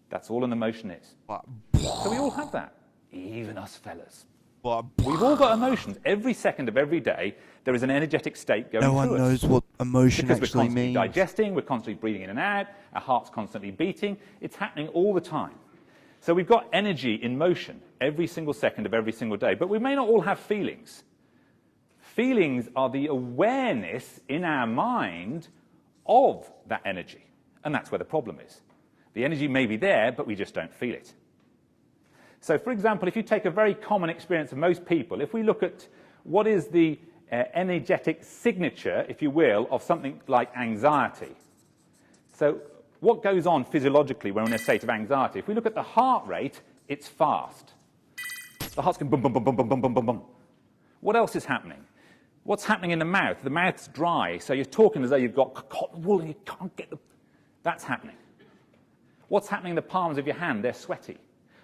That's all an emotion is. So we all have that, even us fellas. We've all got emotions. Every second of every day, there is an energetic state going through us. No one knows what emotion because actually we're constantly means. digesting, we're constantly breathing in and out, our heart's constantly beating. It's happening all the time. So we've got energy in motion every single second of every single day. But we may not all have feelings. Feelings are the awareness in our mind of that energy. And that's where the problem is. The energy may be there, but we just don't feel it. So, for example, if you take a very common experience of most people, if we look at what is the energetic signature, if you will, of something like anxiety. So what goes on physiologically when we're in a state of anxiety? If we look at the heart rate, it's fast. The heart's going boom, boom, boom, boom, boom, boom, boom, boom, boom. What else is happening? What's happening in the mouth? The mouth's dry, so you're talking as though you've got cotton wool and you can't get the... That's happening. What's happening in the palms of your hand? They're sweaty.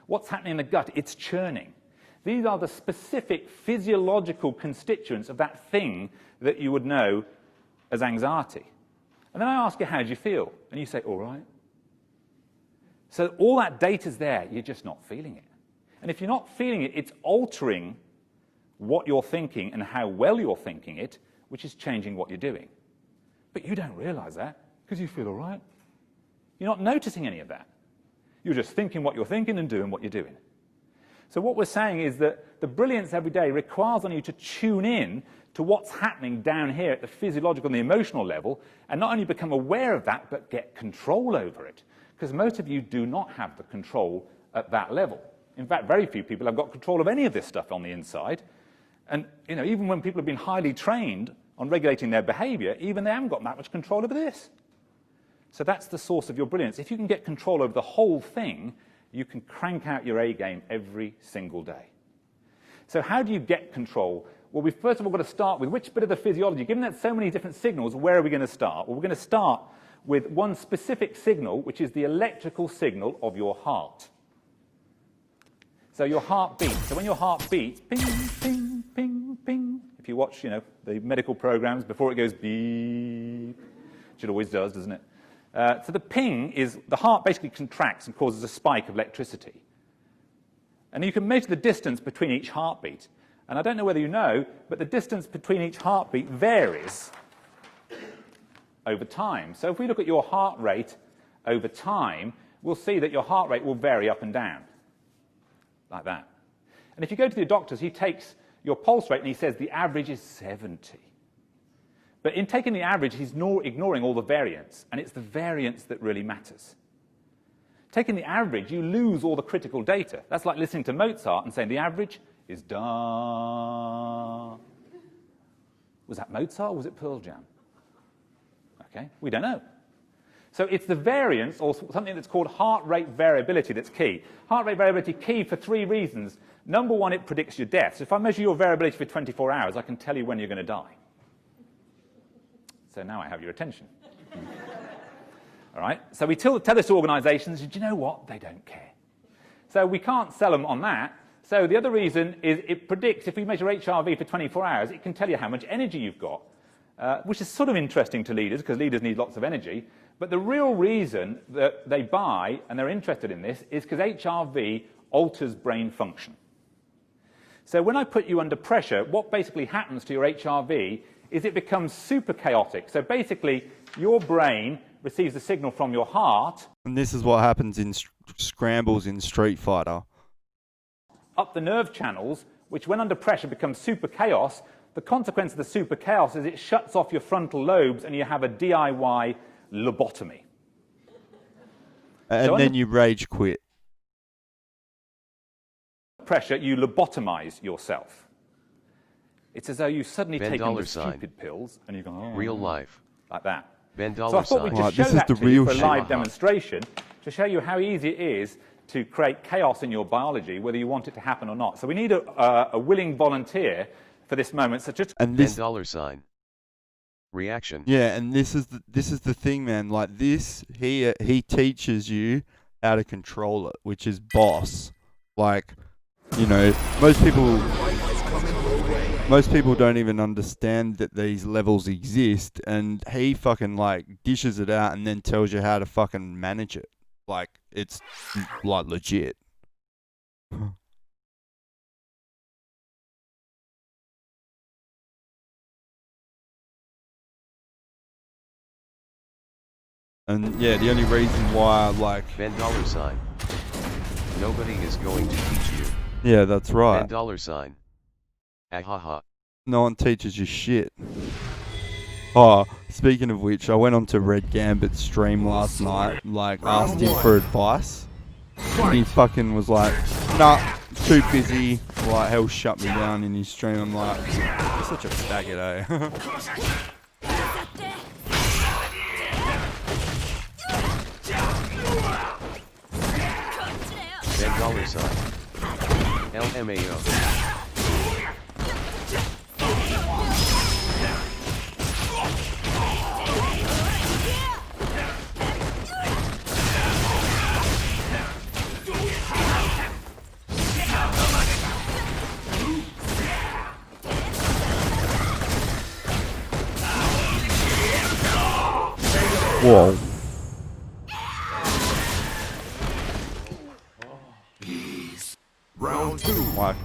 What's happening in the gut? It's churning. These are the specific physiological constituents of that thing that you would know as anxiety. And then I ask you, how do you feel? And you say, all right. So all that data's there, you're just not feeling it. And if you're not feeling it, it's altering what you're thinking and how well you're thinking it, which is changing what you're doing. But you don't realize that because you feel all right. You're not noticing any of that. You're just thinking what you're thinking and doing what you're doing. So what we're saying is that the brilliance every day requires on you to tune in to what's happening down here at the physiological and the emotional level, and not only become aware of that, but get control over it. Because most of you do not have the control at that level. In fact, very few people have got control of any of this stuff on the inside. And you know, even when people have been highly trained on regulating their behavior, even they haven't got that much control over this. So that's the source of your brilliance. If you can get control over the whole thing, you can crank out your A game every single day. So how do you get control? Well, we've first of all got to start with which bit of the physiology. Given that so many different signals, where are we going to start? Well, we're going to start with one specific signal, which is the electrical signal of your heart. So your heart beats. So when your heart beats, ping, ping, ping, ping. If you watch, the medical programs, before it goes beep, which it always does, doesn't it? So the ping is, the heart basically contracts and causes a spike of electricity. And you can measure the distance between each heartbeat. And I don't know whether you know, but the distance between each heartbeat varies over time. So if we look at your heart rate over time, we'll see that your heart rate will vary up and down, like that. And if you go to the doctors, he takes your pulse rate and he says the average is 70. But in taking the average, he's ignoring all the variance, and it's the variance that really matters. Taking the average, you lose all the critical data. That's like listening to Mozart and saying the average is da. Was that Mozart or was it Pearl Jam? Okay, we don't know. So it's the variance, or something that's called heart rate variability, that's key. Heart rate variability key for 3 reasons. Number one, it predicts your death. So if I measure your variability for 24 hours, I can tell you when you're going to die. So now I have your attention. All right? So we tell this to organizations, do you know what? They don't care. So we can't sell them on that. So the other reason is it predicts, if we measure HRV for 24 hours, it can tell you how much energy you've got, which is sort of interesting to leaders, because leaders need lots of energy. But the real reason that they buy, and they're interested in this, is because HRV alters brain function. So when I put you under pressure, what basically happens to your HRV is it becomes super chaotic. So basically, your brain receives a signal from your heart. And this is what happens in scrambles in Street Fighter. Up the nerve channels, which when under pressure becomes super chaos. The consequence of the super chaos is it shuts off your frontal lobes and you have a DIY lobotomy. And then you rage quit. Pressure, you lobotomize yourself. It's as though you suddenly take the sign. stupid pills and you go, oh, Real life. like that. Ben So I dollar thought we'd sign. just Right, show this is that the to you real for a shit. live demonstration to show you how easy it is to create chaos in your biology, whether you want it to happen or not. So we need a willing volunteer for this moment. So just And Ben this dollar sign. Reaction. Yeah, and this is the thing, man. Like this, he teaches you how to control it, which is boss. Like, you know, most people don't even understand that these levels exist, and he fucking like dishes it out and then tells you how to fucking manage it. Like it's like legit. And yeah, the only reason why, like, $. Nobody is going to teach you. yeah, that's right. $. Ahaha. No one teaches you shit. Oh, speaking of which, I went on to Red Gambit's stream last night, like, asked him for advice. And he fucking was like, nah, too busy. Like, hell shut me down in his stream. I'm like, you're such a faggot, eh? $. LMAO. Whoa. Round 2. Like,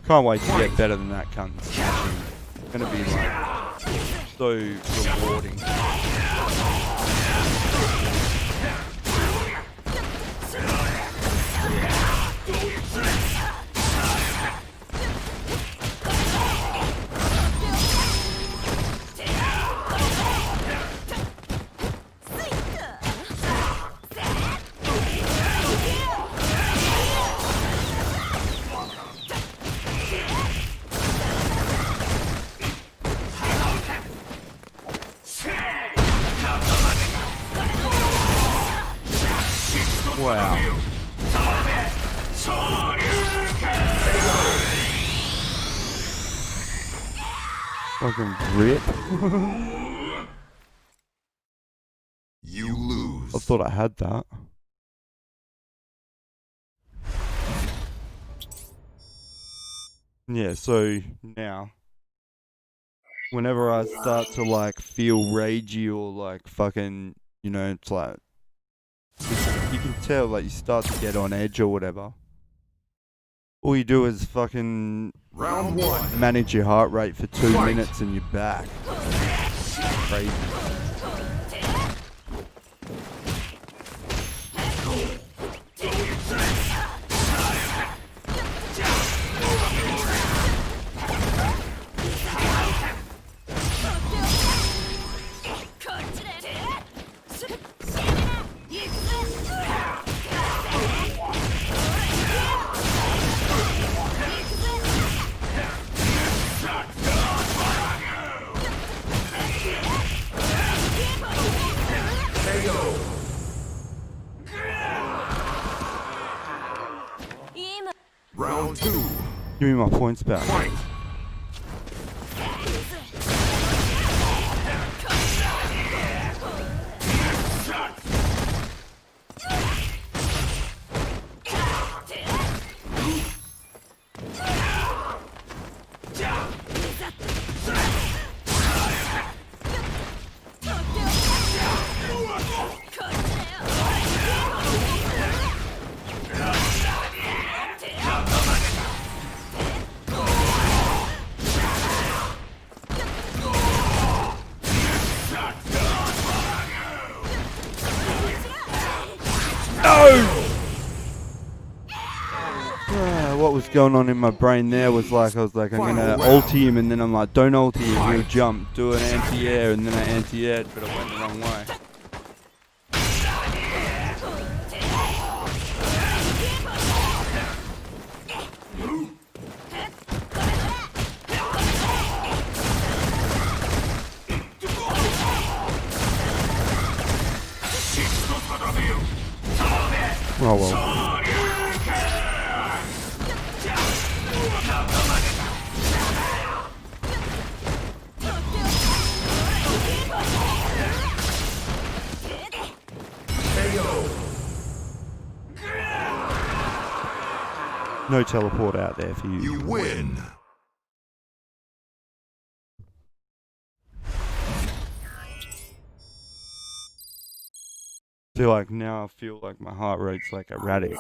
can't wait to get better than that cunt. It's gonna be like so rewarding. Wow. Fucking rip. You lose. I thought I had that. Yeah, so now, whenever I start to like feel ragey or like fucking, you know, it's like, you can tell like you start to get on edge or whatever. All you do is fucking Round 1. manage your heart rate for 2 minutes and you're back. Crazy. Round 2. Give me my points back. Fight. What was going on in my brain there was like, I was like, I'm gonna ulti him, and then I'm like, don't ulti him, he'll jump, do an anti-air, and then I anti-aired, but I went the wrong way. Oh well. No teleport out there for you. You win. I feel like my heart rate's like erratic.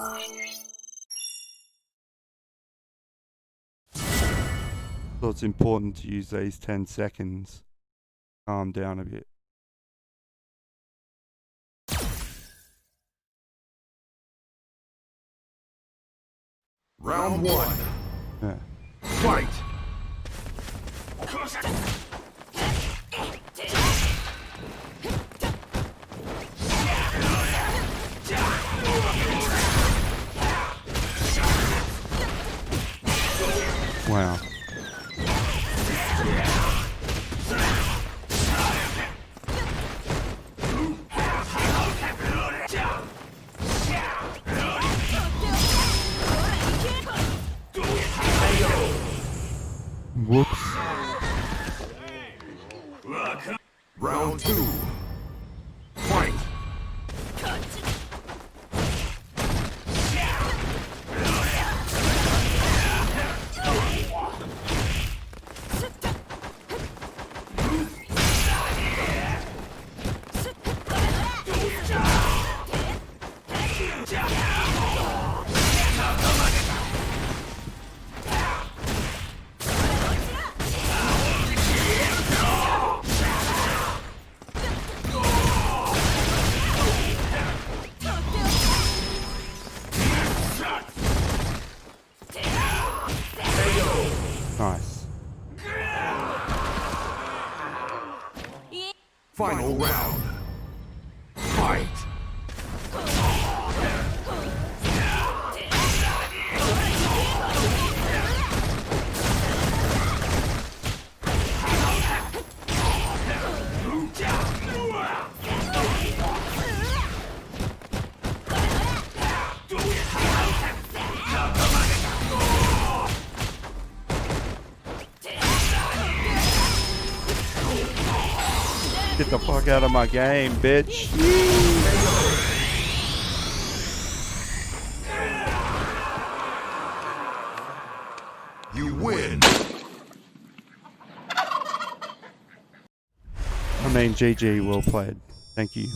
So it's important to use these 10 seconds. Calm down a bit. Round 1. Yeah. Fight. Wow. Whoops. Round 2. Fight. Nice. Final round. Fight. Get the fuck out of my game, bitch. You win. I mean, GG, well played. Thank you.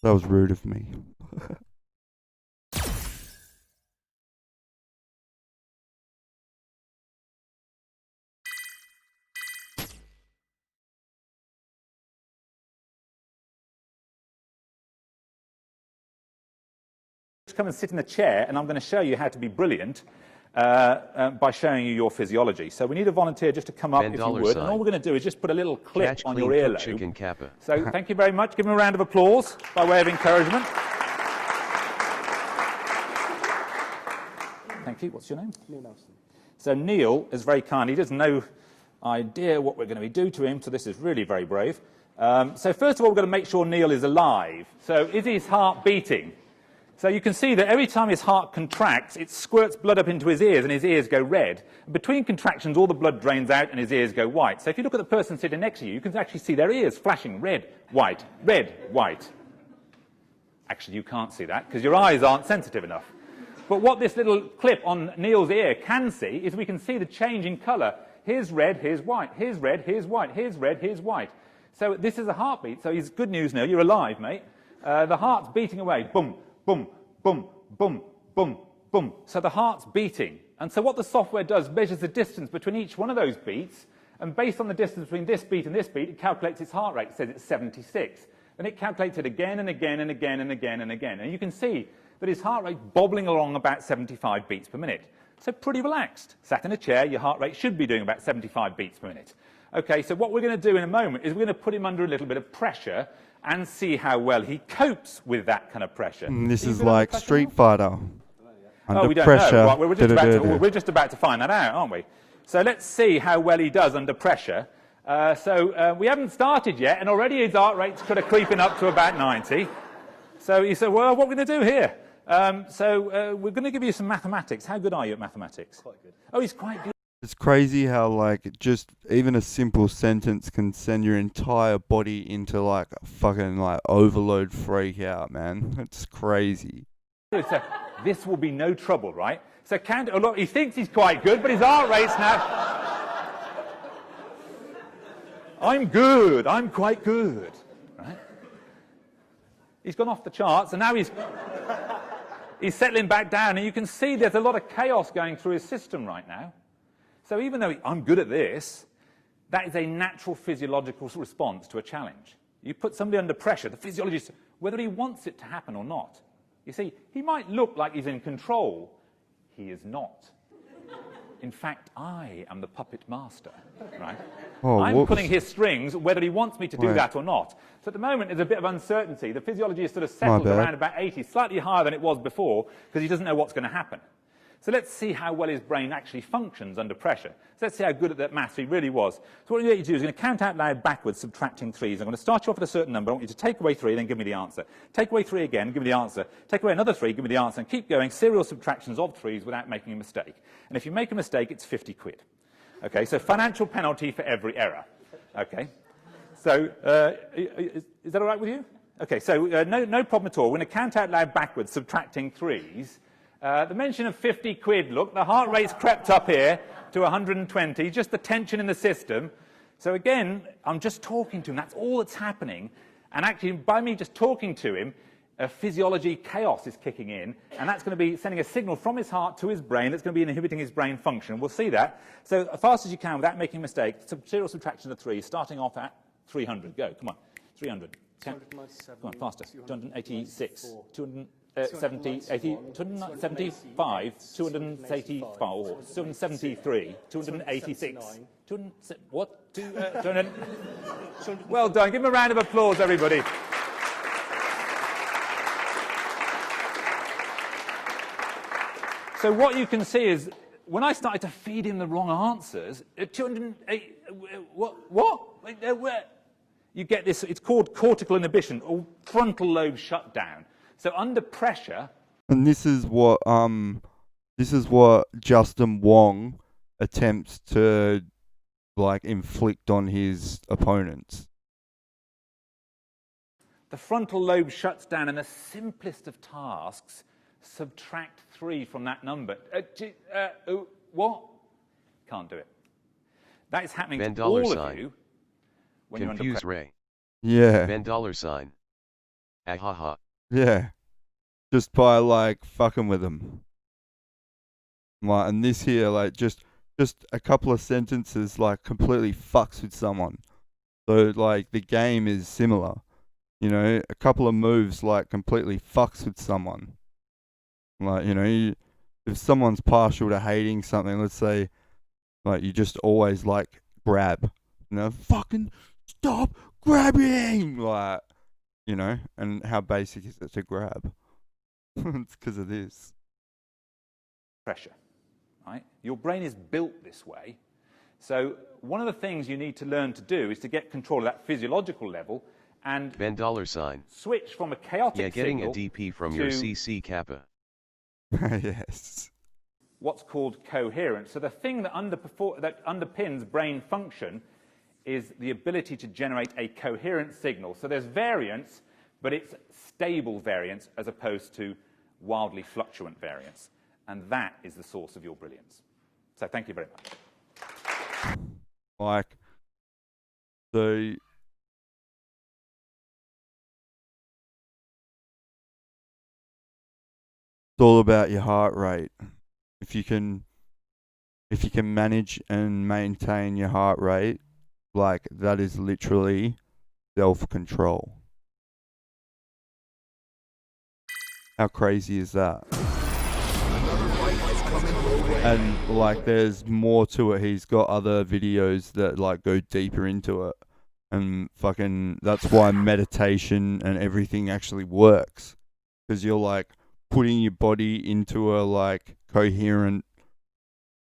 That was rude of me. Come and sit in the chair, and I'm going to show you how to be brilliant by showing you your physiology. So we need a volunteer just to come up, if you would. And all we're going to do is just put a little clip Catch on clean your cooked earlobe. chicken kappa. So thank you very much. Give him a round of applause by way of encouragement. Thank you. What's your name? Neil Nelson. So Neil is very kind. He has no idea what we're going to do to him, so this is really very brave. So first of all, we're going to make sure Neil is alive. So is his heart beating? So you can see that every time his heart contracts, it squirts blood up into his ears, and his ears go red. Between contractions, all the blood drains out, and his ears go white. So if you look at the person sitting next to you, you can actually see their ears flashing red, white, red, white. Actually, you can't see that, because your eyes aren't sensitive enough. But what this little clip on Neil's ear can see is we can see the change in colour. Here's red, here's white, here's red, here's white, here's red, here's white. So this is a heartbeat. So it's good news, Neil, you're alive, mate. The heart's beating away, boom, boom, boom, boom, boom, boom. So the heart's beating. And so what the software does measures the distance between each one of those beats, and based on the distance between this beat and this beat, it calculates its heart rate. It says it's 76. Then it calculates it again and again and again and again and again. And you can see that his heart rate bobbling along about 75 beats per minute. So pretty relaxed. Sat in a chair, your heart rate should be doing about 75 beats per minute. Okay, so what we're going to do in a moment is we're going to put him under a little bit of pressure and see how well he copes with that kind of pressure. This is like Street Fighter. Under we don't pressure. know. Right, we're just about to find that out, aren't we? So let's see how well he does under pressure. We haven't started yet, and already his heart rate's kind of creeping up to about 90. So he said, well, what are we going to do here? We're going to give you some mathematics. How good are you at mathematics? Quite good. Oh, he's quite good. It's crazy how like just even a simple sentence can send your entire body into like a fucking like overload freak out, man. It's crazy. So this will be no trouble, right? So oh, look, he thinks he's quite good, but his heart rate's now. I'm good. I'm quite good, right? He's gone off the charts, and now he's settling back down, and you can see there's a lot of chaos going through his system right now. So even though I'm good at this, that is a natural physiological response to a challenge. You put somebody under pressure, the physiologist, whether he wants it to happen or not. You see, he might look like he's in control. He is not. In fact, I am the puppet master, right? Oh, I'm whoops. pulling his strings, whether he wants me to do that or not. So at the moment, there's a bit of uncertainty. The physiology is sort of settled around about 80, slightly higher than it was before, because he doesn't know what's going to happen. So let's see how well his brain actually functions under pressure. So let's see how good at that maths he really was. So what you need to do is you're going to count out loud backwards, subtracting 3s. I'm going to start you off at a certain number. I want you to take away 3, then give me the answer. Take away 3 again, give me the answer. Take away another 3, give me the answer. And keep going, serial subtractions of 3s without making a mistake. And if you make a mistake, it's 50 quid. Okay, so financial penalty for every error. Okay, so is that all right with you? Okay, so no problem at all. We're going to count out loud backwards, subtracting 3s. The mention of 50 quid, look, the heart rate's crept up here to 120, just the tension in the system. So again, I'm just talking to him, that's all that's happening. And actually, by me just talking to him, physiology chaos is kicking in, and that's going to be sending a signal from his heart to his brain that's going to be inhibiting his brain function. We'll see that. So as fast as you can, without making a mistake, serial subtraction of 3, starting off at 300. Go, come on, 300. 297, come on, faster. 286, 270, 80, 275, 284, 273, 286, 200, what? 200. Well done. Give him a round of applause, everybody. So what you can see is, when I started to feed him the wrong answers, 208, what? You get this, it's called cortical inhibition, or frontal lobe shutdown. So under pressure... And this is what Justin Wong attempts to, like, inflict on his opponents. The frontal lobe shuts down, and the simplest of tasks, subtract 3 from that number. What? Can't do it. That is happening to all of you when you're under Confuse pressure. Ray. Yeah. $. Ahaha. Yeah. Just by, like, fucking with them. Like, and this here, like, just a couple of sentences, like, completely fucks with someone. So, like, the game is similar. You know, a couple of moves, like, completely fucks with someone. Like, you know, if someone's partial to hating something, let's say, like, you just always, like, grab. You know, fucking stop grabbing! Like, you know, and how basic is it to grab? It's because of this. Pressure, right? Your brain is built this way. So one of the things you need to learn to do is to get control of that physiological level and $. switch from a chaotic getting a signal DP from your CC kappa. Yes. What's called coherence. So the thing that underpins brain function is the ability to generate a coherent signal. So there's variance, but it's stable variance as opposed to wildly fluctuant variance. And that is the source of your brilliance. So thank you very much. Like, so... It's all about your heart rate. If you can manage and maintain your heart rate, like, that is literally self-control. How crazy is that? And, like, there's more to it. He's got other videos that, like, go deeper into it. And fucking, that's why meditation and everything actually works. Because you're, like, putting your body into a, like, coherent,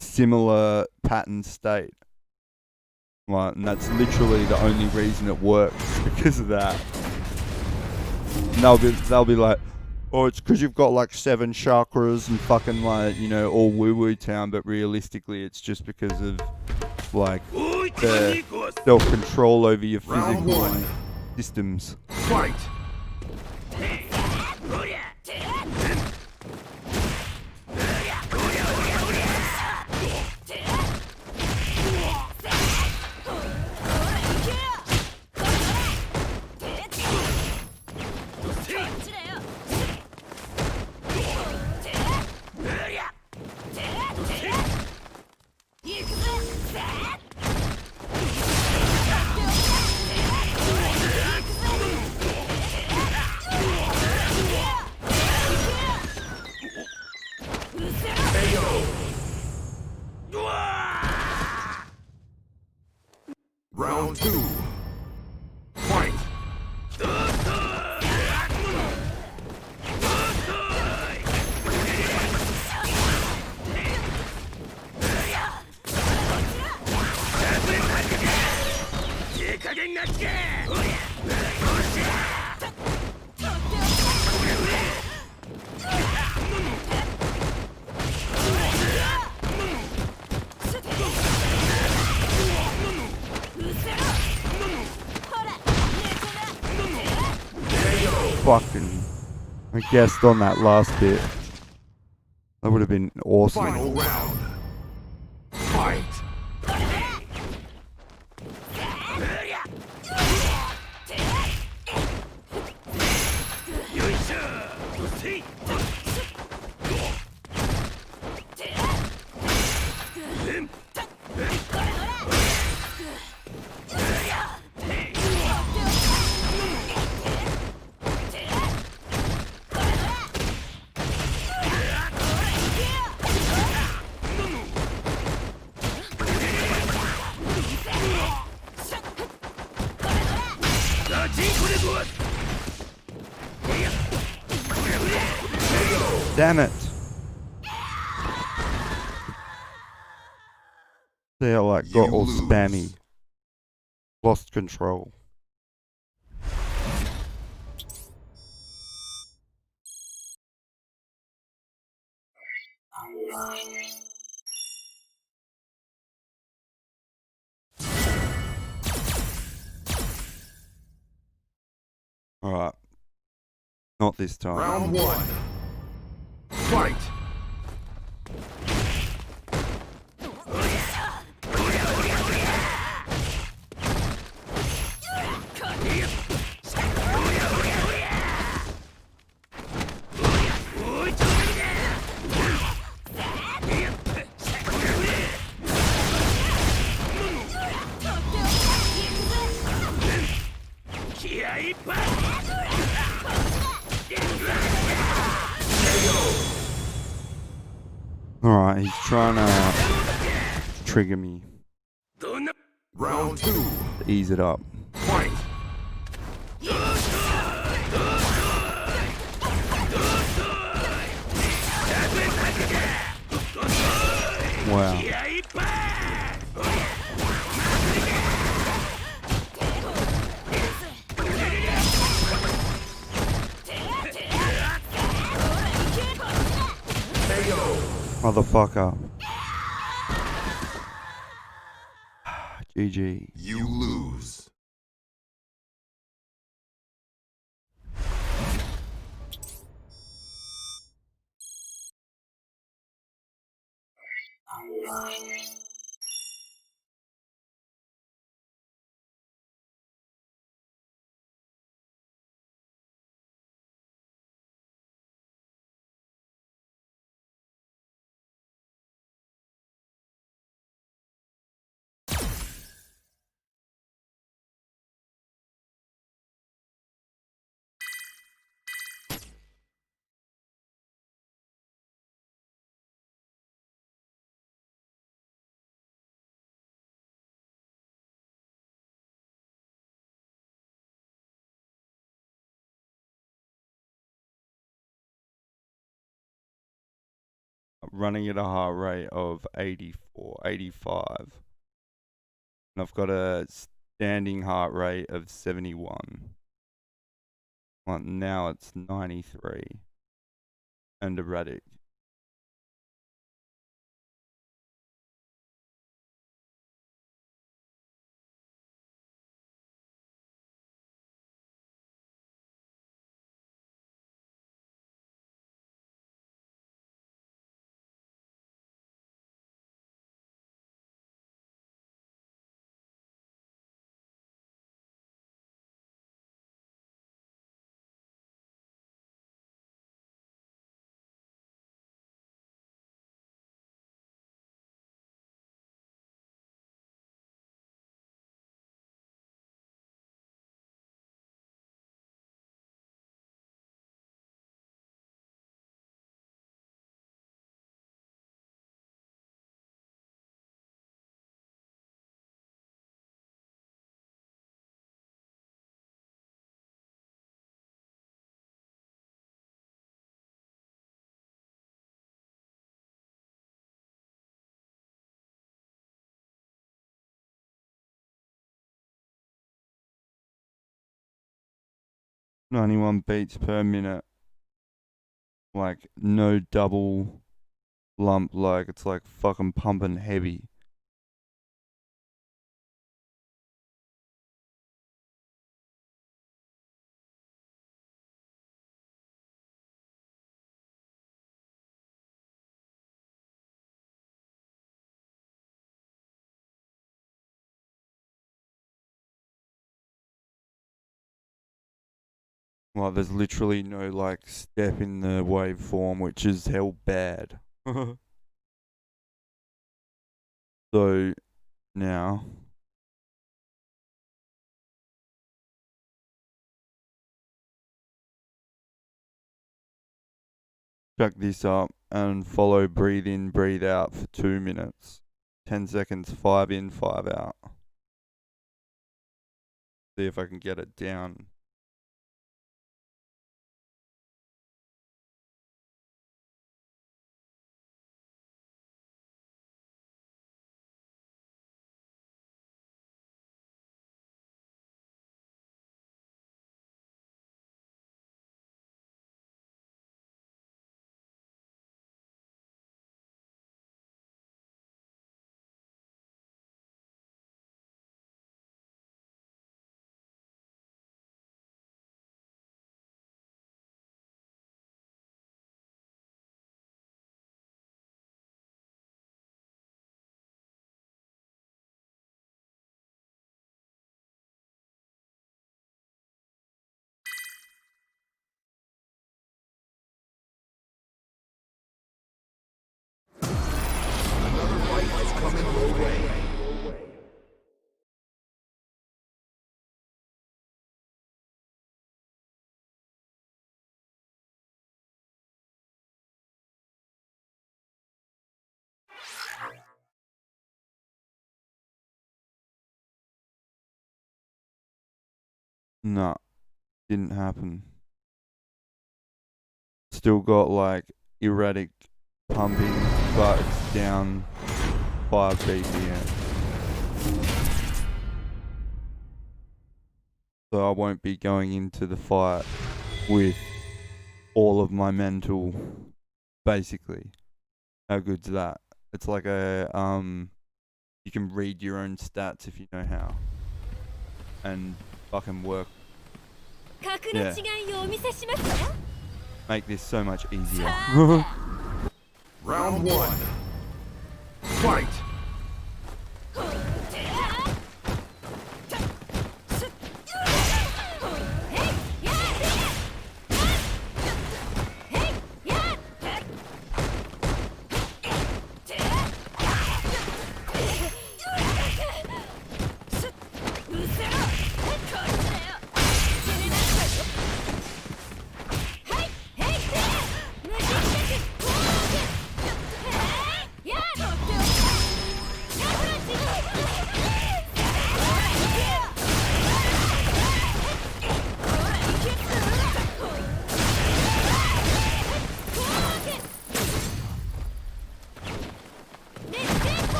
similar pattern state. Like, and that's literally the only reason it works, because of that. And they'll be like, Or it's because you've got like 7 chakras and fucking like, you know, all woo-woo town, but realistically it's just because of like the self-control over your Round physical one. systems. Fight! Round two. Fight! Fucking, I guessed on that last bit. That would have been awesome. Final round. Fight! Damn it. They like got You all lose. spammy. Lost control. Alright. Not this time. Round one. Fight! Alright, he's trying to trigger me. Round two. To ease it up. Fight! Wow. Motherfucker. GG. You lose. Running at a heart rate of 84, 85. And I've got a standing heart rate of 71. Well, now it's 93. and erratic. .91 beats per minute. Like, no double lump, like, it's like fucking pumping heavy. Like, there's literally no, like, step in the waveform, which is hell bad. So, now, chuck this up and follow breathe in, breathe out for 2 minutes. 10 seconds, 5 in, 5 out. See if I can get it down. No, didn't happen. Still got like erratic pumping, but it's down 5 BPM. So I won't be going into the fight with all of my mental, basically. How good's that? It's like a, you can read your own stats if you know how. And fucking work. Yeah. Make this so much easier. Round 1. Fight!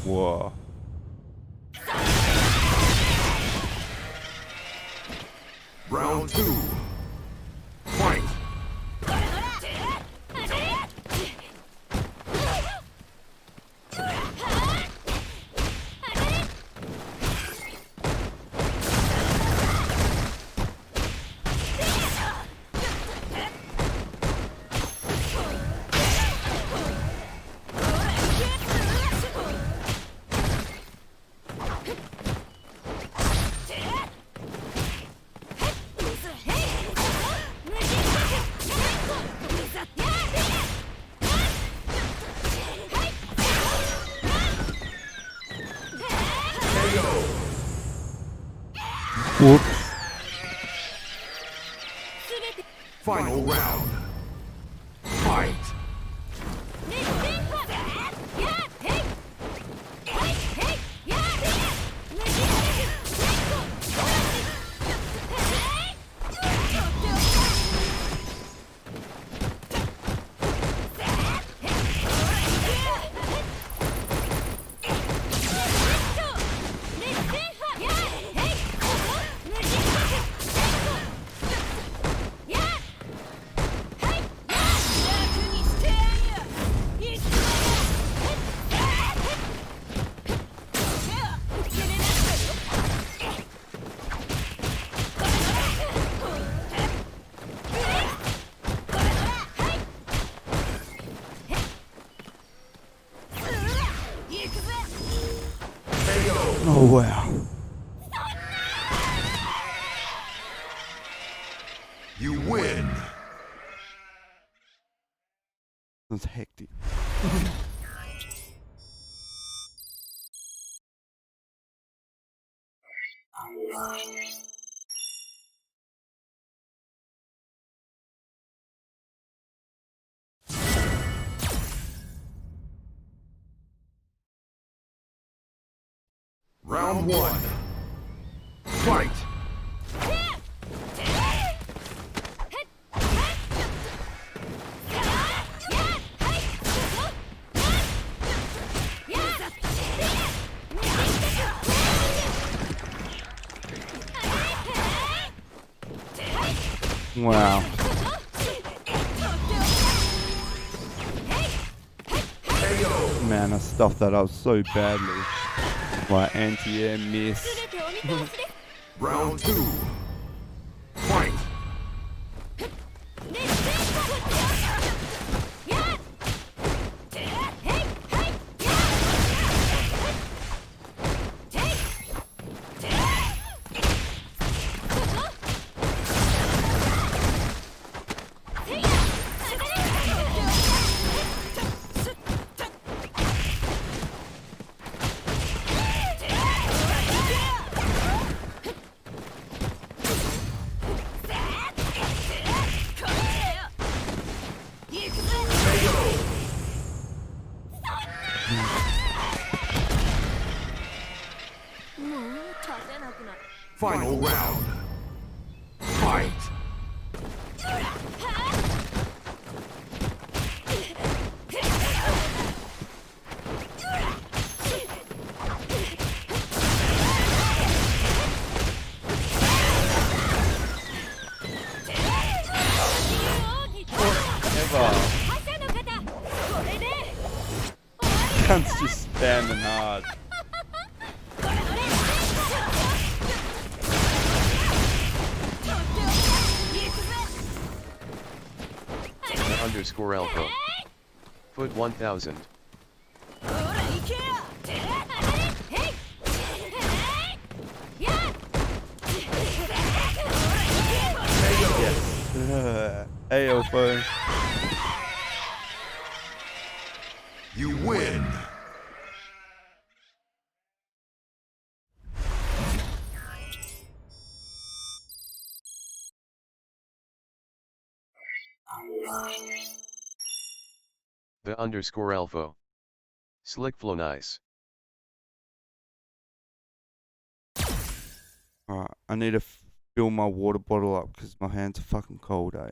Whoa. Round 2. Fight! Whoops. Final round. Fight. Oh wow. You win. That's hectic. Round one. Fight. Wow. Man, I stuffed that up so badly. Like anti-air miss. Round two. Fight. Final round. Fight. Cunt's just spamming hard. Underscore alpha. Foot 1000. Yes. Hey, Elfo. You win. The underscore alpha. Slick flow nice. Alright, I need to fill my water bottle up because my hands are fucking cold, eh?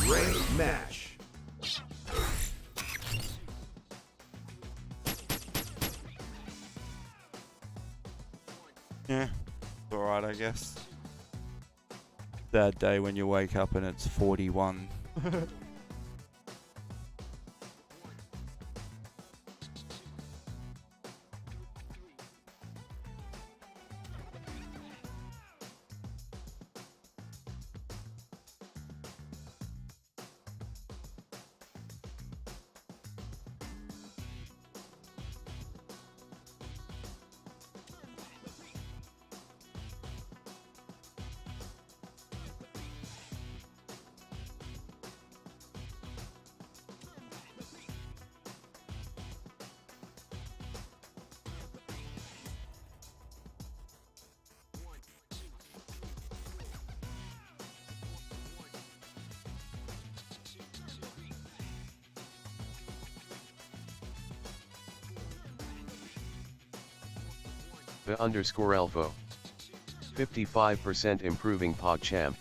Great match. Yeah, it's alright, I guess. Sad day when you wake up and it's 41. The_Elfo. 55% improving PogChamp.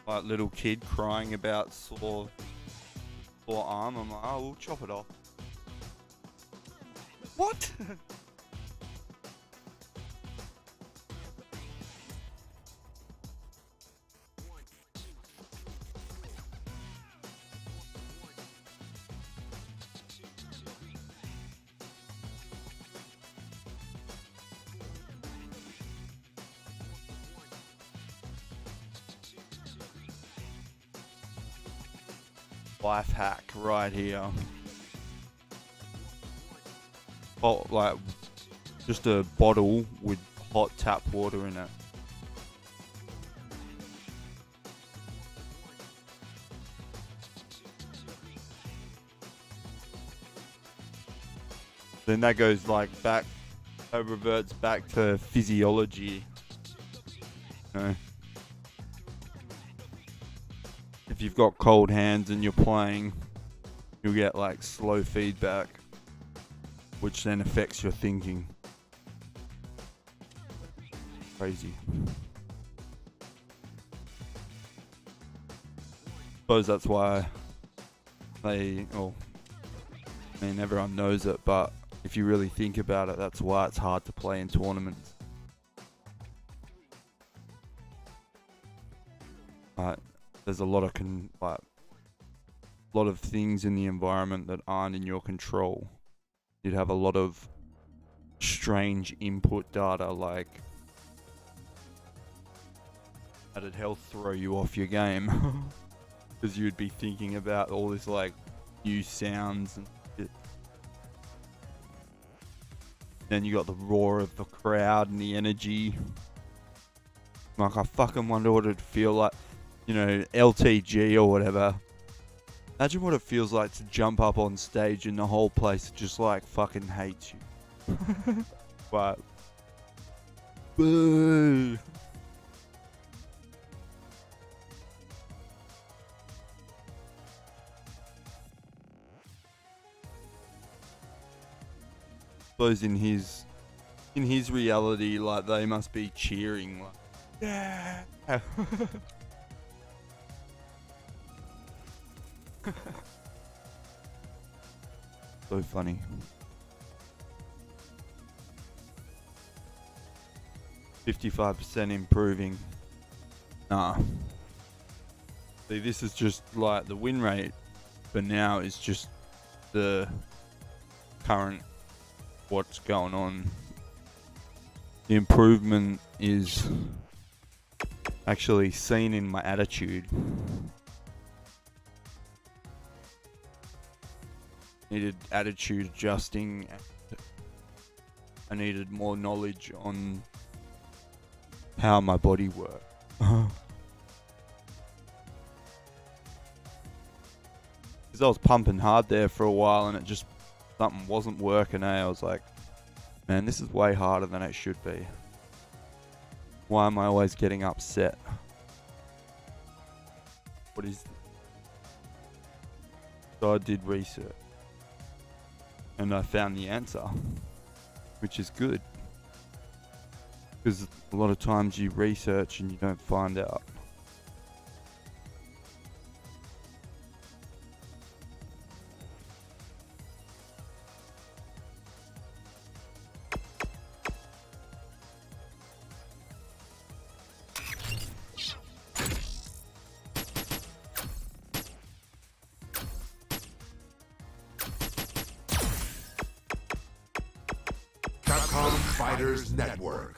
Like little kid crying about sore arm. I'm like, oh, we'll chop it off. What? Life hack right here. Oh, like just a bottle with hot tap water in it. Then that goes like back, it reverts back to physiology. You know? If you've got cold hands and you're playing, you'll get like slow feedback, which then affects your thinking. Crazy. Suppose that's why they, well, I mean everyone knows it, but if you really think about it, that's why it's hard to play in tournaments. There's a lot of lot of things in the environment that aren't in your control. You'd have a lot of strange input data, like that'd help throw you off your game because you'd be thinking about all this like new sounds and shit. Then you got the roar of the crowd and the energy. Like, I fucking wonder what it'd feel like. You know, LTG or whatever. Imagine what it feels like to jump up on stage and the whole place just like fucking hates you. But boo. Suppose in his reality, like they must be cheering, like, yeah. So funny. %55 improving. Nah. See, this is just like the win rate for now is just the current what's going on. The improvement is actually seen in my attitude. Needed attitude adjusting. I needed more knowledge on how my body works. Because I was pumping hard there for a while and it just, something wasn't working. I was like, man, this is way harder than it should be. Why am I always getting upset? What is... So So I did research. And I found the answer, which is good. Because a lot of times you research and you don't find out. Capcom Fighters Network.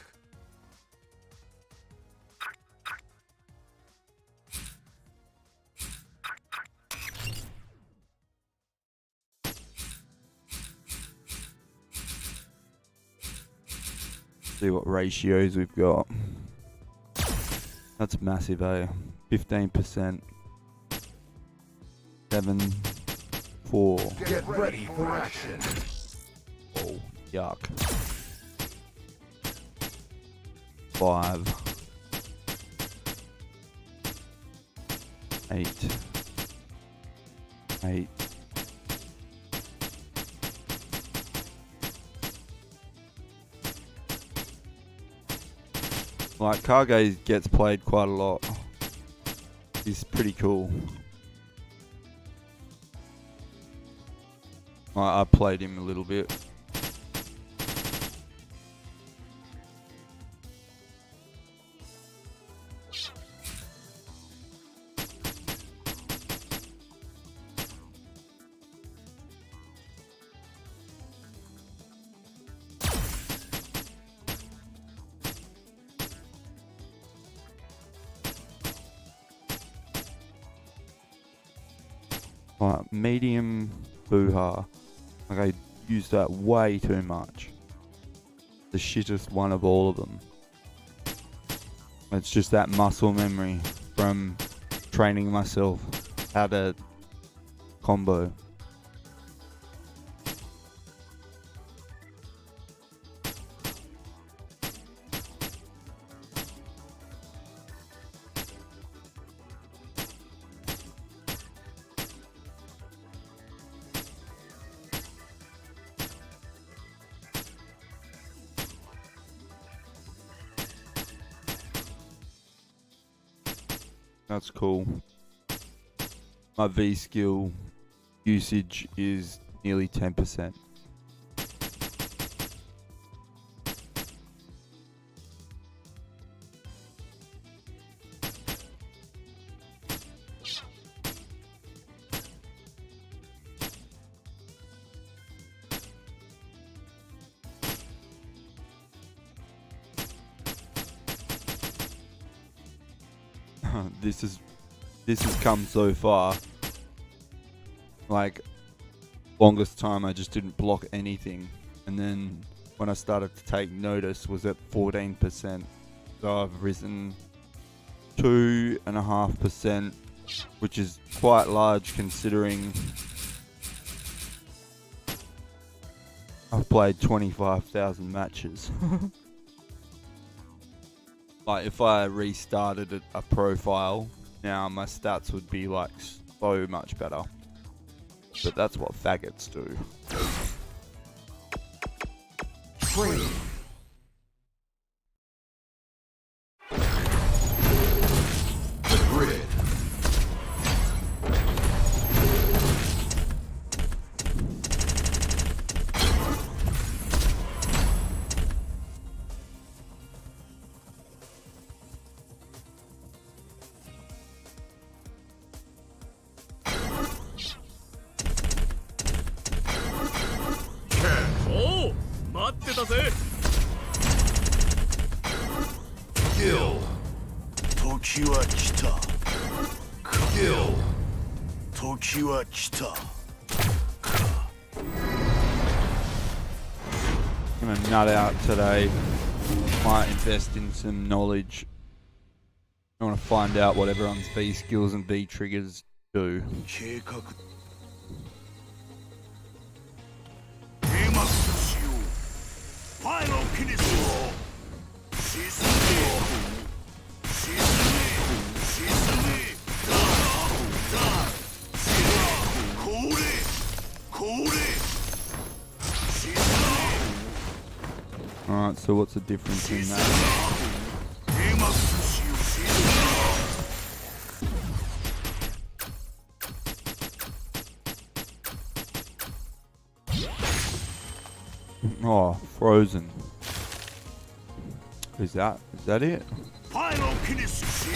See what ratios we've got. That's massive, eh? 15%. 7, 4. Get ready for action. Oh, yuck. 5. 8. 8. Like, Kage gets played quite a lot. He's pretty cool. I played him a little bit. Like, medium Buha. Like, I use that way too much. The shittest one of all of them. It's just that muscle memory from training myself how to combo. That's cool. My V skill usage is nearly 10%. This has come so far. Like, longest time I just didn't block anything, and then when I started to take notice was at 14%. So I've risen 2.5%, which is quite large considering I've played 25,000 matches. Like, if I restarted a profile now, my stats would be like so much better. But that's what faggots do. Training. The grid. Kill. 時は来た Kill. 時は来た I'm gonna nut out today. Might invest in some knowledge. I want to find out what everyone's V skills and V triggers do. 計画閉幕しようファイナルフィニッシュ沈め沈め沈めだだこれ Alright, so what's the difference in that? 出ますしOh, frozen. Is that it? パイロキネシス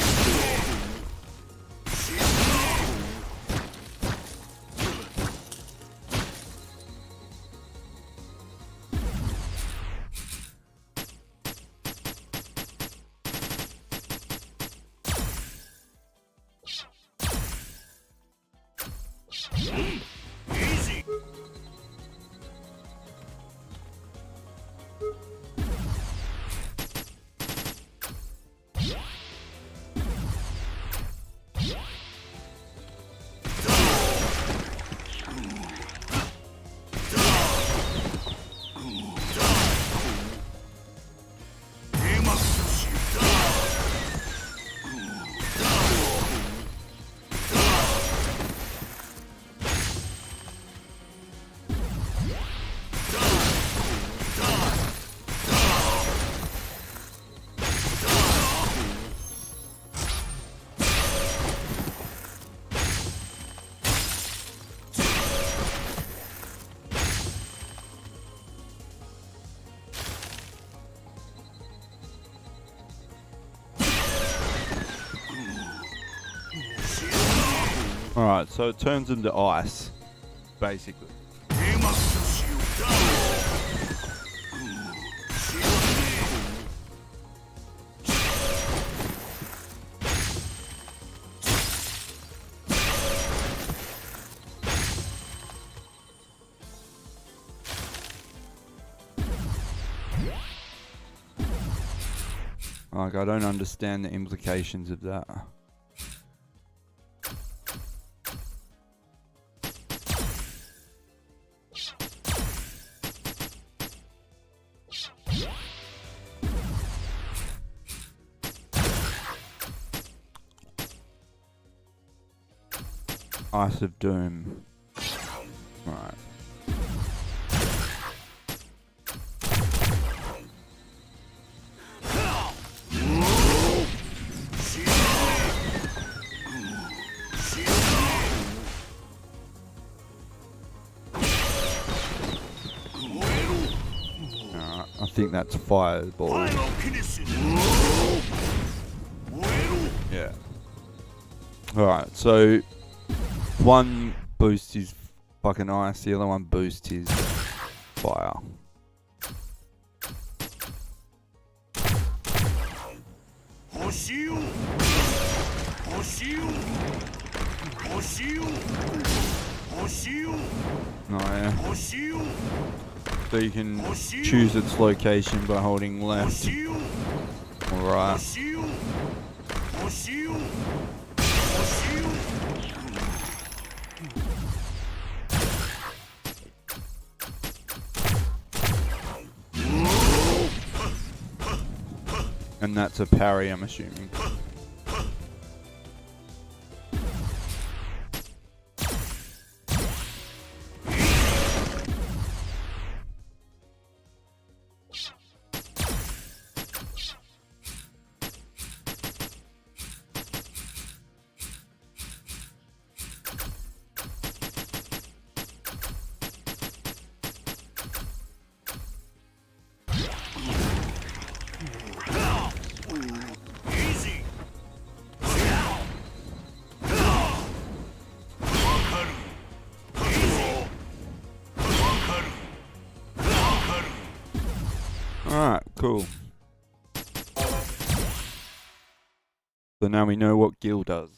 Easy. Alright, so it turns into ice, basically. Like, I don't understand the implications of that. Ice of Doom. Right. I think that's fireball. Yeah. Alright, so one boosts his fucking ice, the other one boosts his fire. Oh yeah. So you can choose its location by holding left or right. And that's a parry, I'm assuming. Alright, cool. So now we know what Gil does.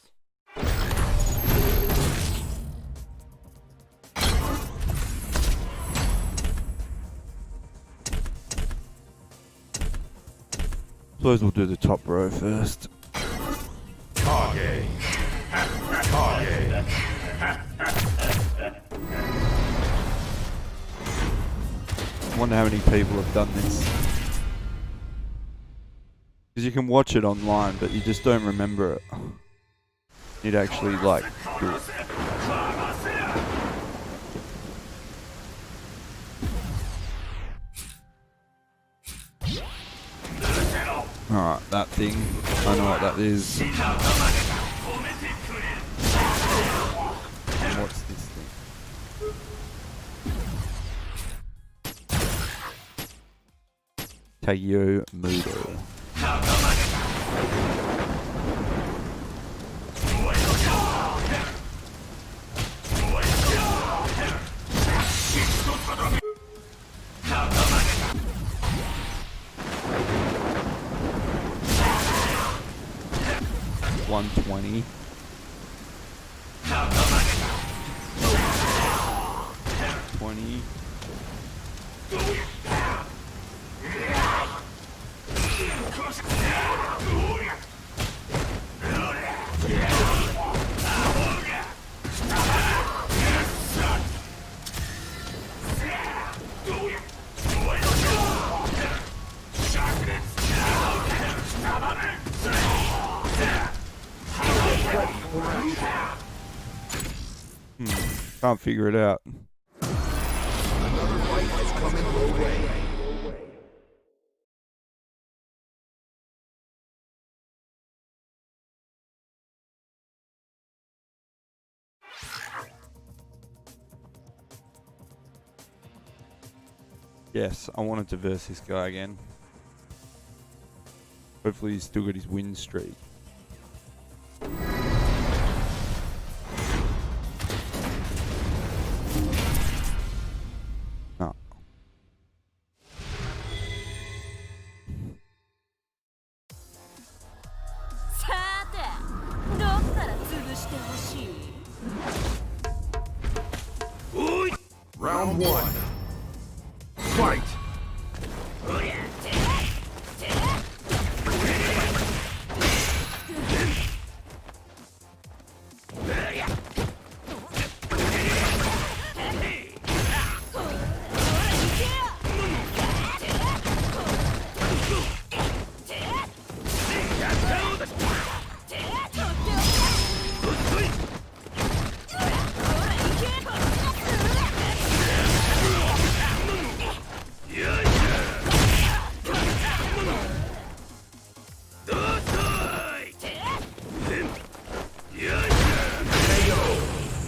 Suppose we'll do the top row first. Kage. Kage. I wonder how many people have done this. Because you can watch it online, but you just don't remember it. You'd actually, like, do it. Alright, that thing. I know what that is. What's this thing? Tayo Mudo. 120. Can't figure it out. Yes, I wanted to verse this guy again. Hopefully he's still got his win streak. No. さて、どっから潰してほしい? Round one. Fight.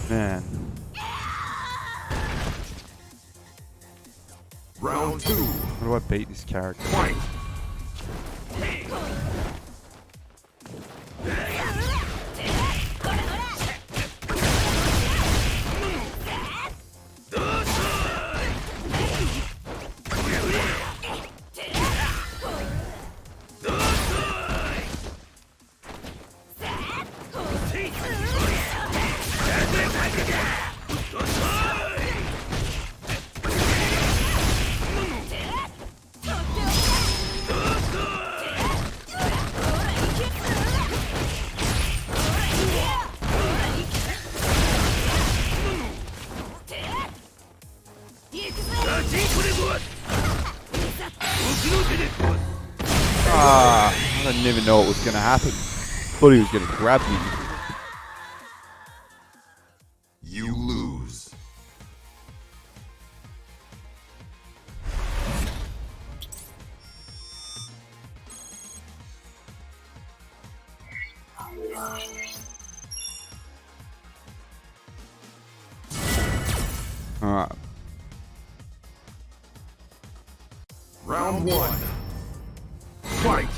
Man. Round two. How do I beat this character? Fight. Ah, I didn't even know what was going to happen. Thought he was going to grab me. You lose. Alright. Round one. Fight.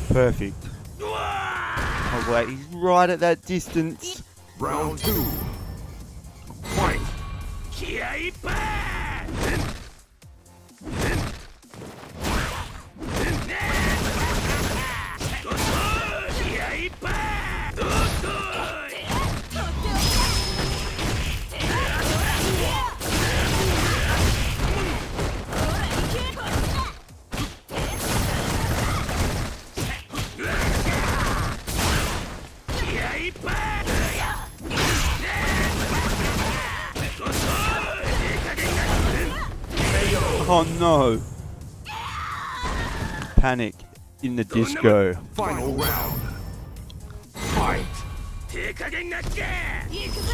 Perfect. Oh wait, he's right at that distance. Round two. Fight. Oh no! Panic in the disco. Final round. Fight. 手加減なっけ。行くぜ。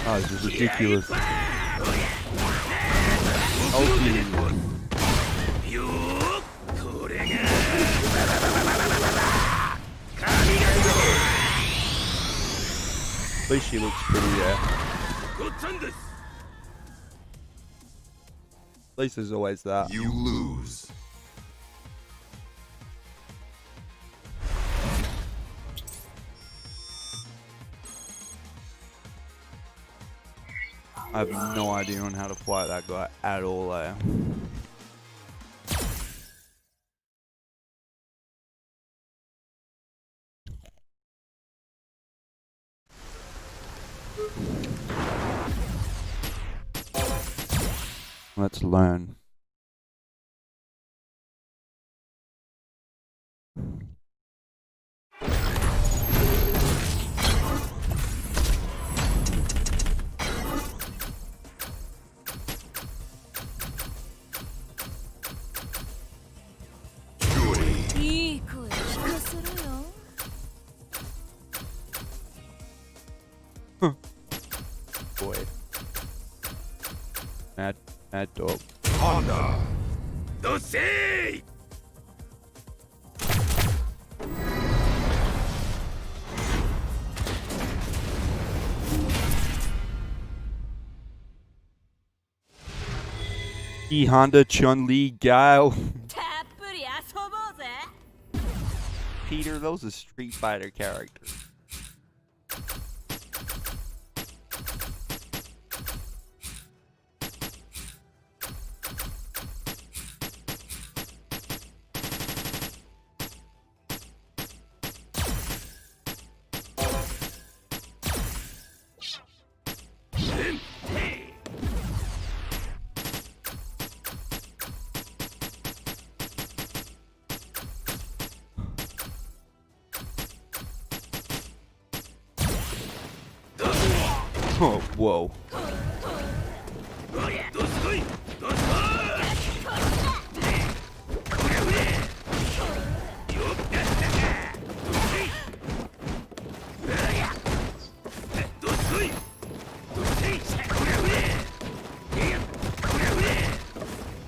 Oh, this is ridiculous. Ulti. よーこれが At least she looks pretty there. ごっつぁんです。 At least there's always that. You lose. I have no idea on how to fight that guy at all there. Let's learn. Goody. いい声聞かせろよ。 Boy. Mad dog. Honda. どっせー。 E Honda, Chun-Li, Gale. たっぷり遊ぼうぜ。 Peter, those are Street Fighter characters. Oh, whoa. どすこい。どすこい。よっかったか。どすい。どすこい。どすい。これ上。いや、これ上。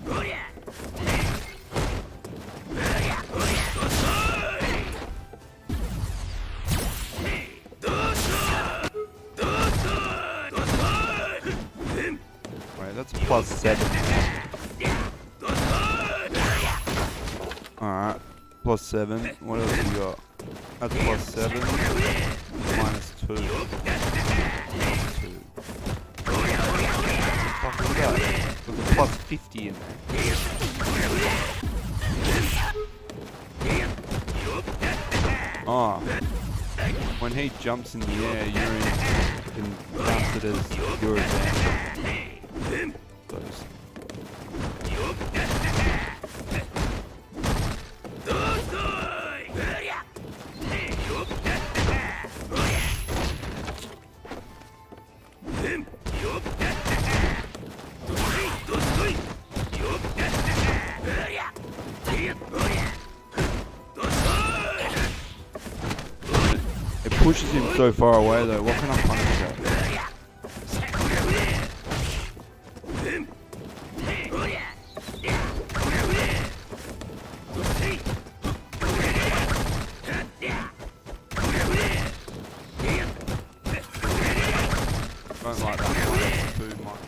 おりゃ。おりゃ、おりゃ。どすこい。どすこい。どすこい。 Right, that's +7. Alright, +7. What else you got? That's +7. -2. -2. What the fuck is that? There's a +50 in there. Ah. When he jumps in the air, you can count it as your advantage. Those. It pushes him so far away though. What can I punish that? Don't like that food much.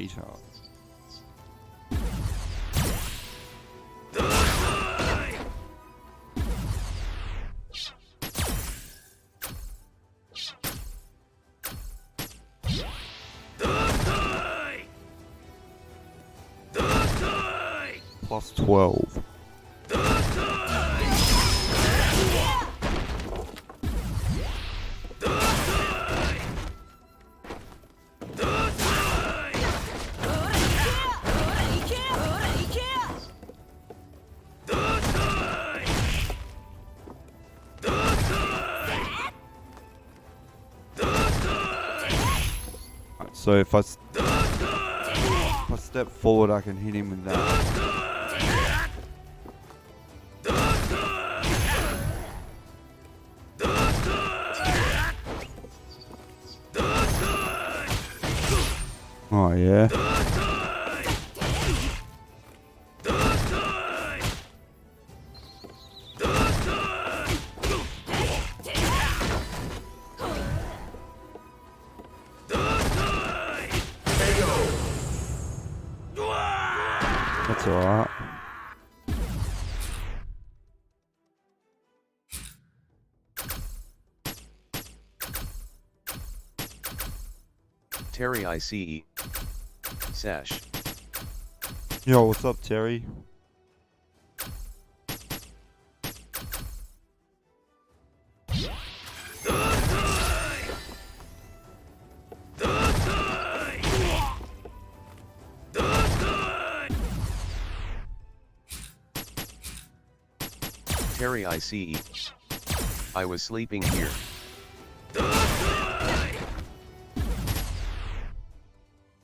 retard. Plus 12. So if I step forward, I can hit him with that. Oh yeah. That's alright. Terry ICE. Sash. Yo, what's up, Terry? Terry ICE. I was sleeping here.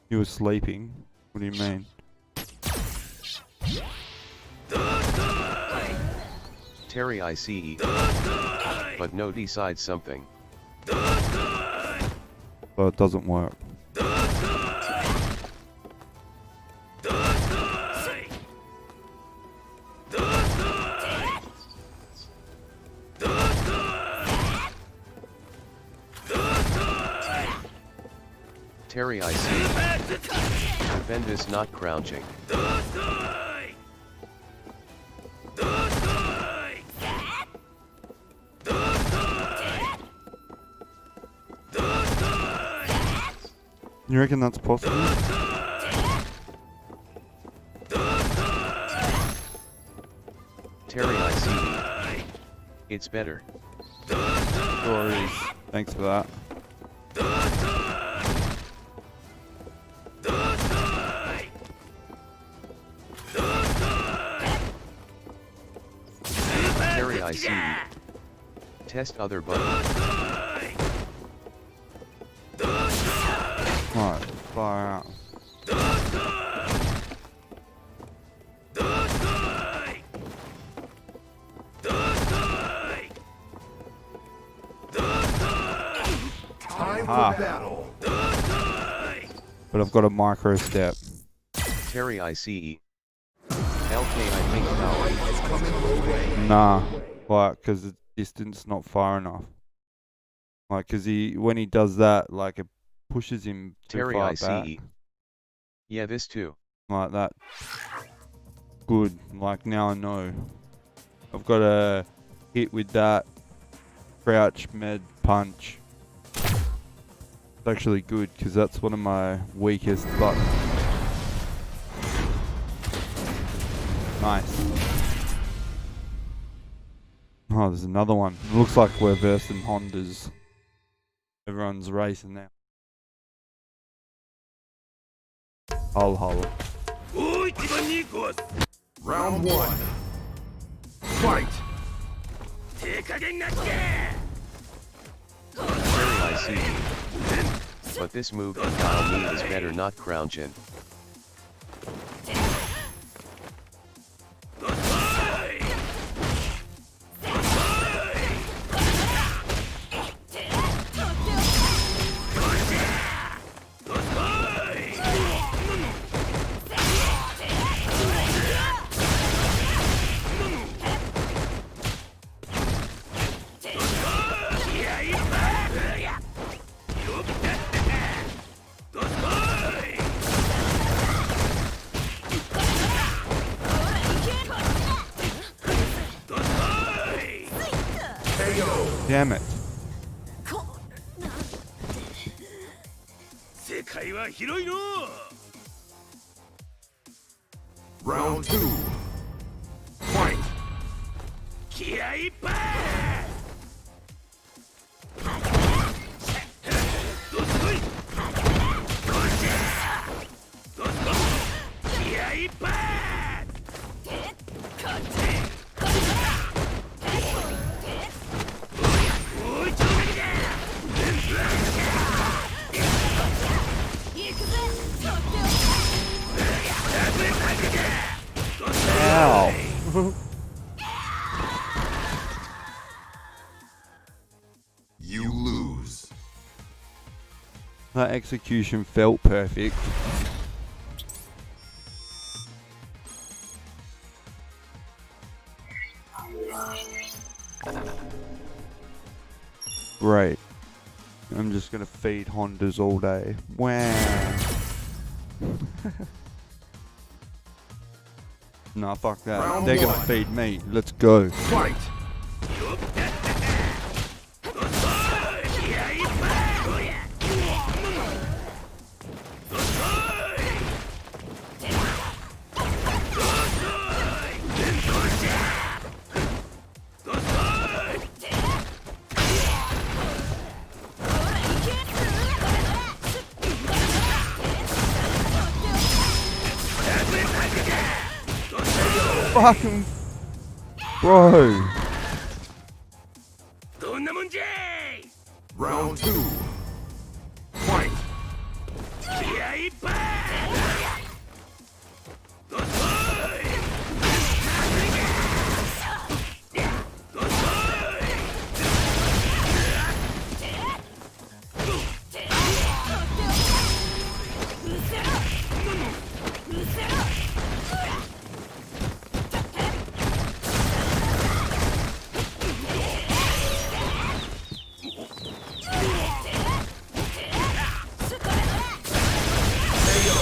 You were sleeping? What do you mean? Terry ICE. But no decide something. So it doesn't work. Terry ICE. Defend is not crouching. You reckon that's possible? Terry ICE. It's better. Sure is. Thanks for that. Terry ICE. Test other button. Right, far out. Time Ah. for battle. But I've got a micro step. Terry ICE. LK I think power. It's coming your way. Nah, like, because the distance not far enough. Like, because when he does that, like, it pushes him too Terry far ICE. back. Yeah, this too. Like that. Good. Like, now I know. I've got a hit with that crouch med punch. It's actually good, because that's one of my weakest buttons. Nice. Oh, there's another one. It looks like we're versing Hondas. Everyone's racing now. Hull hull. Round one. Fight. Terry ICE. But this move you dial me is better not crouching. Damn it. 世界は広いの Round 2. Fight. 気合いいっぱいどすこいこっちどすこい気合いいっぱいおいちょうだけだ Ow. You lose. That execution felt perfect. Great. I'm just gonna feed Hondas all day. Wow. Nah, fuck that. Round They're gonna one. feed me. Let's go. Fight. Fucking bro. どんなもんじゃい Round 2. Fight. 気合いいっぱいどすこいどすこい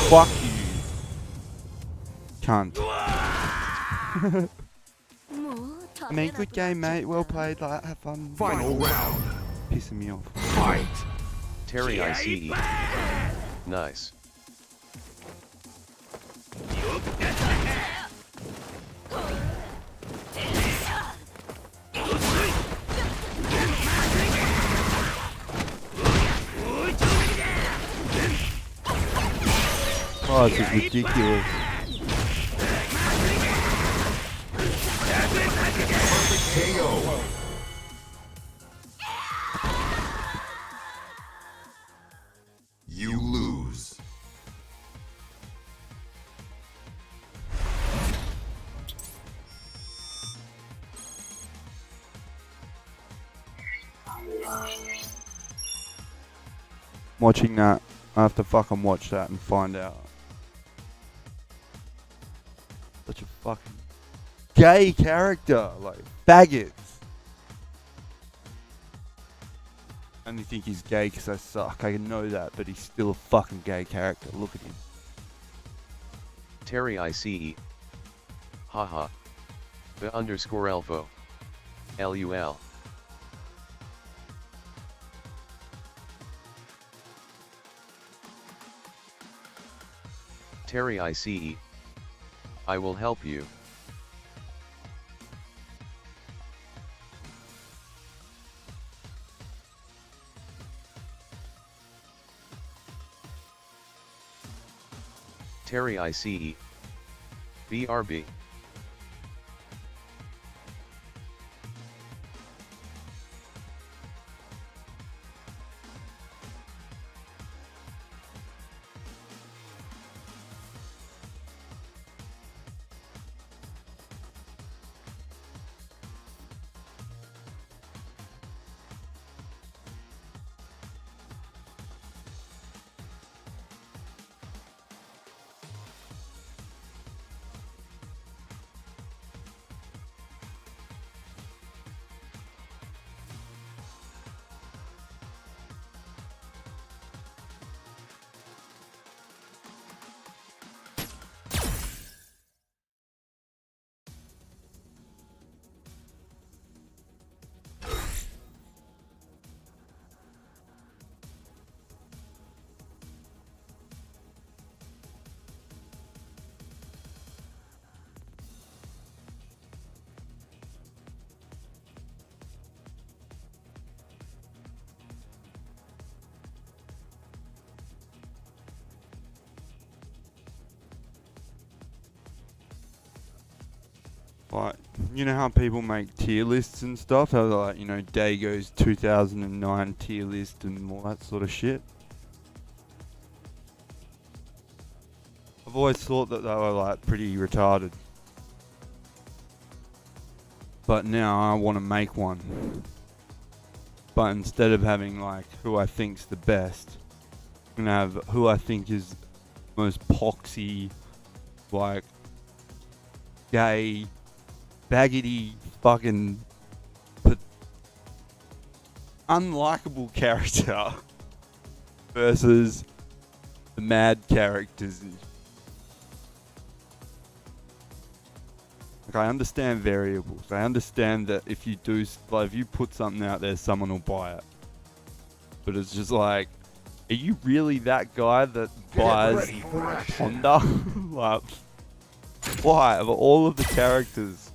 Fuck you. Cunt. I mean, good game, mate. Well played. Like, have fun. Final round. Pissing me off. Fight. Terry ICE. Nice. Oh, this is ridiculous. KO. You lose. Watching that, I have to fucking watch that and find out. Such a fucking gay character, like faggots. I only think he's gay because I suck. I know that, but he's still a fucking gay character. Look at him. Terry ICE. Haha. The underscore elfo. LUL. Terry ICE. I will help you. Terry ICE. BRB. Like, you know how people make tier lists and stuff? How they're like, you know, Dago's 2009 tier list and all that sort of shit? I've always thought that they were like pretty retarded. But now I want to make one. But instead of having like who I think's the best, I'm gonna have who I think is most poxy, like gay, baggedy, fucking unlikable character versus the mad characters. Like, I understand variables. I understand that if you do, like, if you put something out there, someone will buy it. But it's just like, are you really that guy that buys Honda? Like, why? Of all of the characters.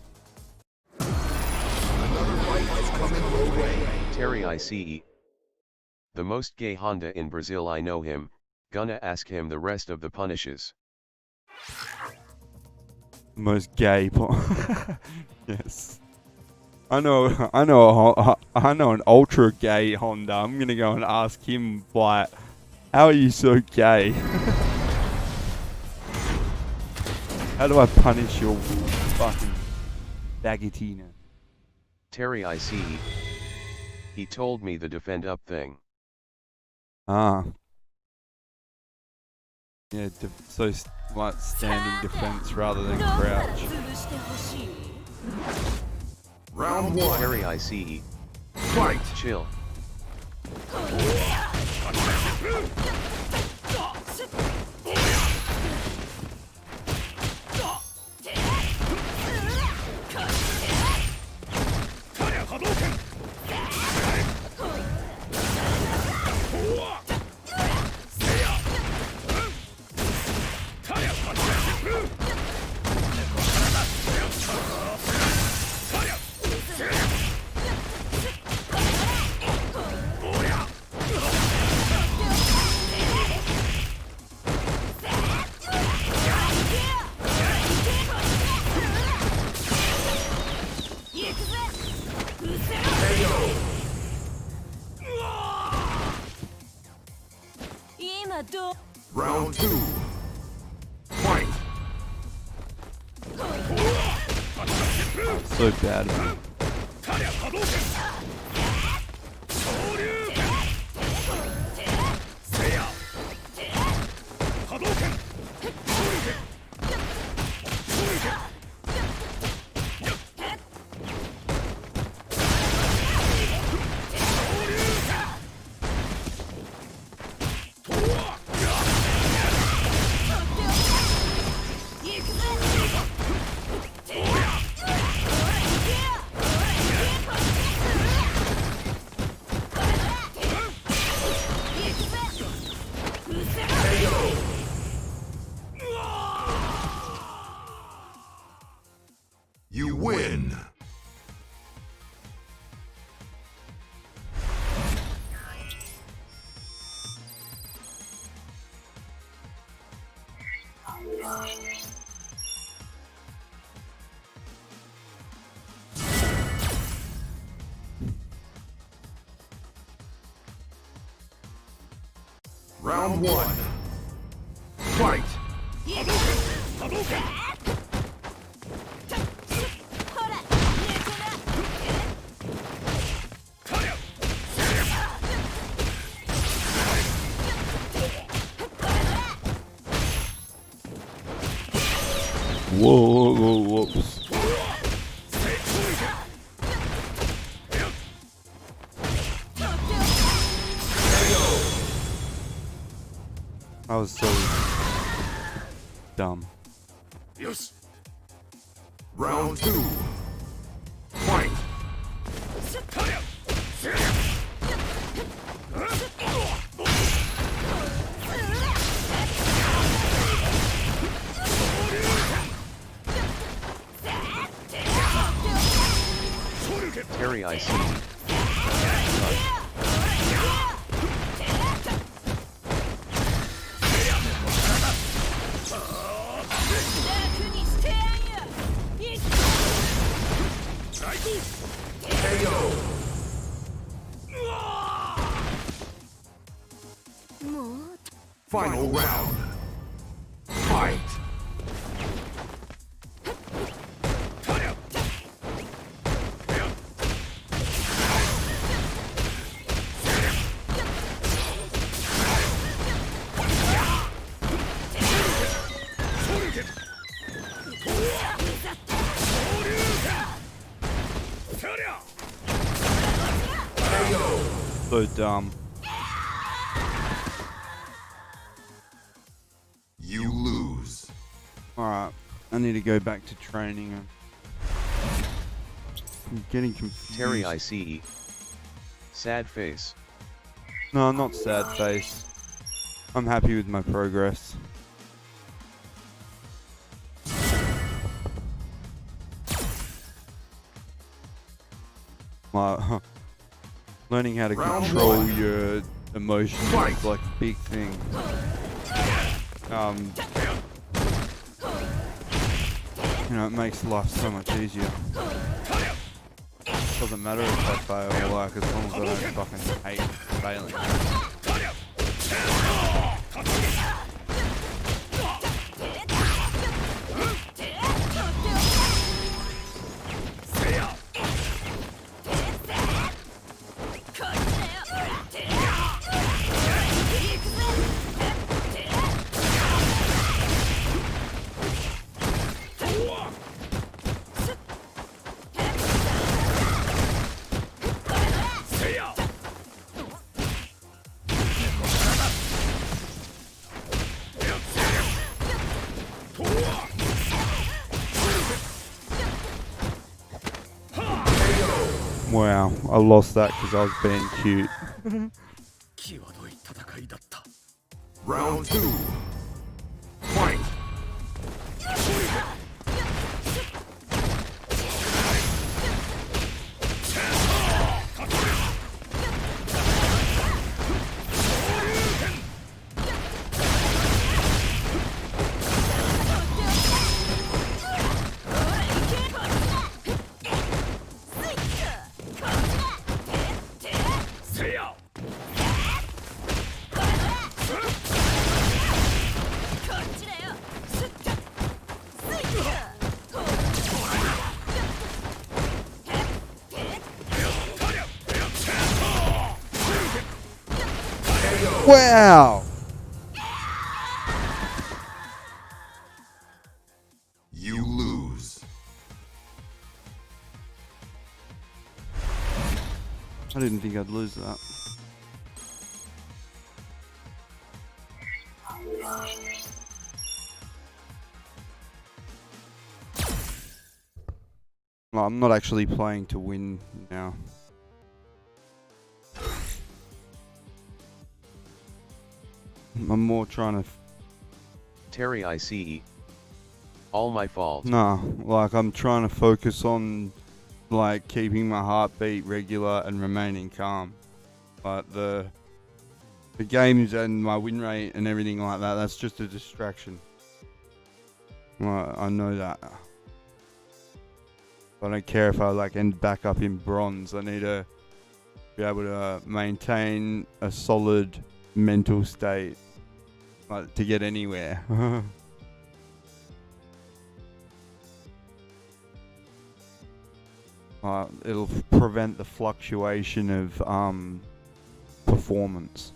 Terry ICE. The most gay Honda in Brazil, I know him, gonna ask him the rest of the punishes. Most gay yes. I know an ultra gay Honda. I'm gonna go and ask him, like, how are you so gay? How do I punish your fucking baggetina? Terry ICE. He told me the defend up thing. Ah. Yeah, so like standing defense rather than crouch. Round 1. Terry ICE. Fight. Chill. Round 2. Fight. So bad, man. You win. Round 1. Fight. Whoa, whoops. I was so dumb. Yes. Round 2. Fight. Terry ICE. KO. もう Final round. Fight. So dumb. You lose. Alright, I need to go back to training. I'm getting confused. Terry ICE. Sad face. No, not sad face. I'm happy with my progress. My learning how to Round control one. your emotions Fight. is like a big thing. You know, it makes life so much easier. Doesn't matter if I fail, like, as long as I don't fucking hate failing. Wow, I lost that because I was being cute. 際どい戦いだった Round 2. Fight. Wow! You lose. I didn't think I'd lose that. Well, I'm not actually playing to win now. I'm more trying to... Terry ICE. All my fault. Nah, like I'm trying to focus on like keeping my heartbeat regular and remaining calm. But the games and my win rate and everything like that, that's just a distraction. Well, I know that. I don't care if I like end back up in bronze. I need to be able to maintain a solid mental state like, to get anywhere. It'll prevent the fluctuation of performance.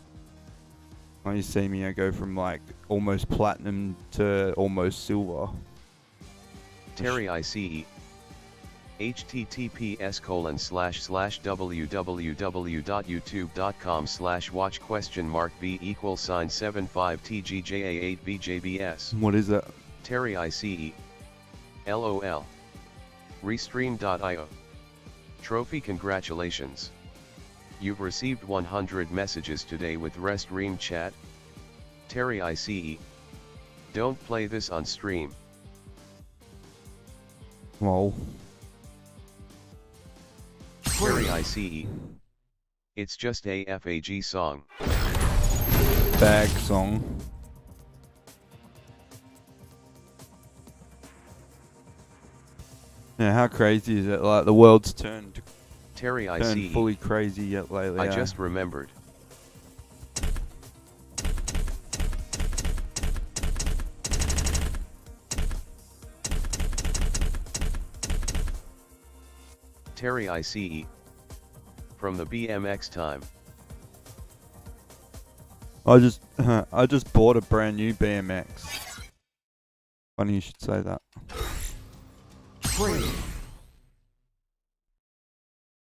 When you see me, I go from like almost platinum to almost silver. Terry ICE. https://www.youtube.com/watch?v=75tgja8bjbs. What is that? Terry ICE. LOL. Restream.io. Trophy, congratulations. You've received 100 messages today with Restream chat. Terry ICE. Don't play this on stream. Lol. Terry ICE. It's just a FAG song. Bag song. Yeah, how crazy is it? Like the world's turned Terry turned ICE. fully crazy yet lately. I just remembered. Terry ICE. From the BMX time. I just bought a brand new BMX. Funny you should say that. Training.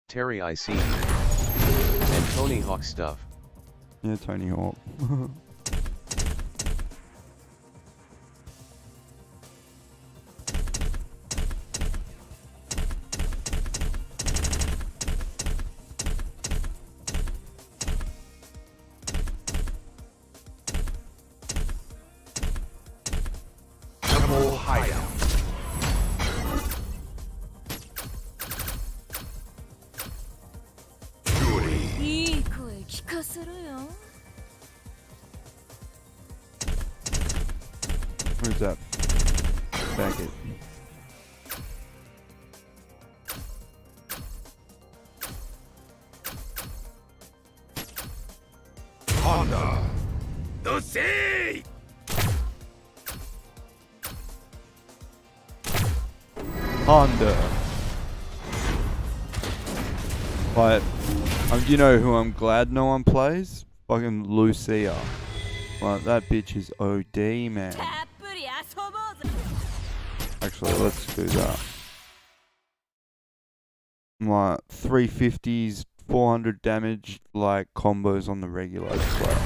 Terry ICE. And Tony Hawk stuff. Yeah, Tony Hawk. Double hideout. Goody. いい声聞かせろよ Where's that? Faggot. Honda. どせー Honda. But, you know who I'm glad no one plays? Fucking Lucia. Like, that bitch is OD, man. たっぷり遊ぼうぜ Actually, let's do that. Like, 350s, 400 damage, like, combos on the regular. Just like,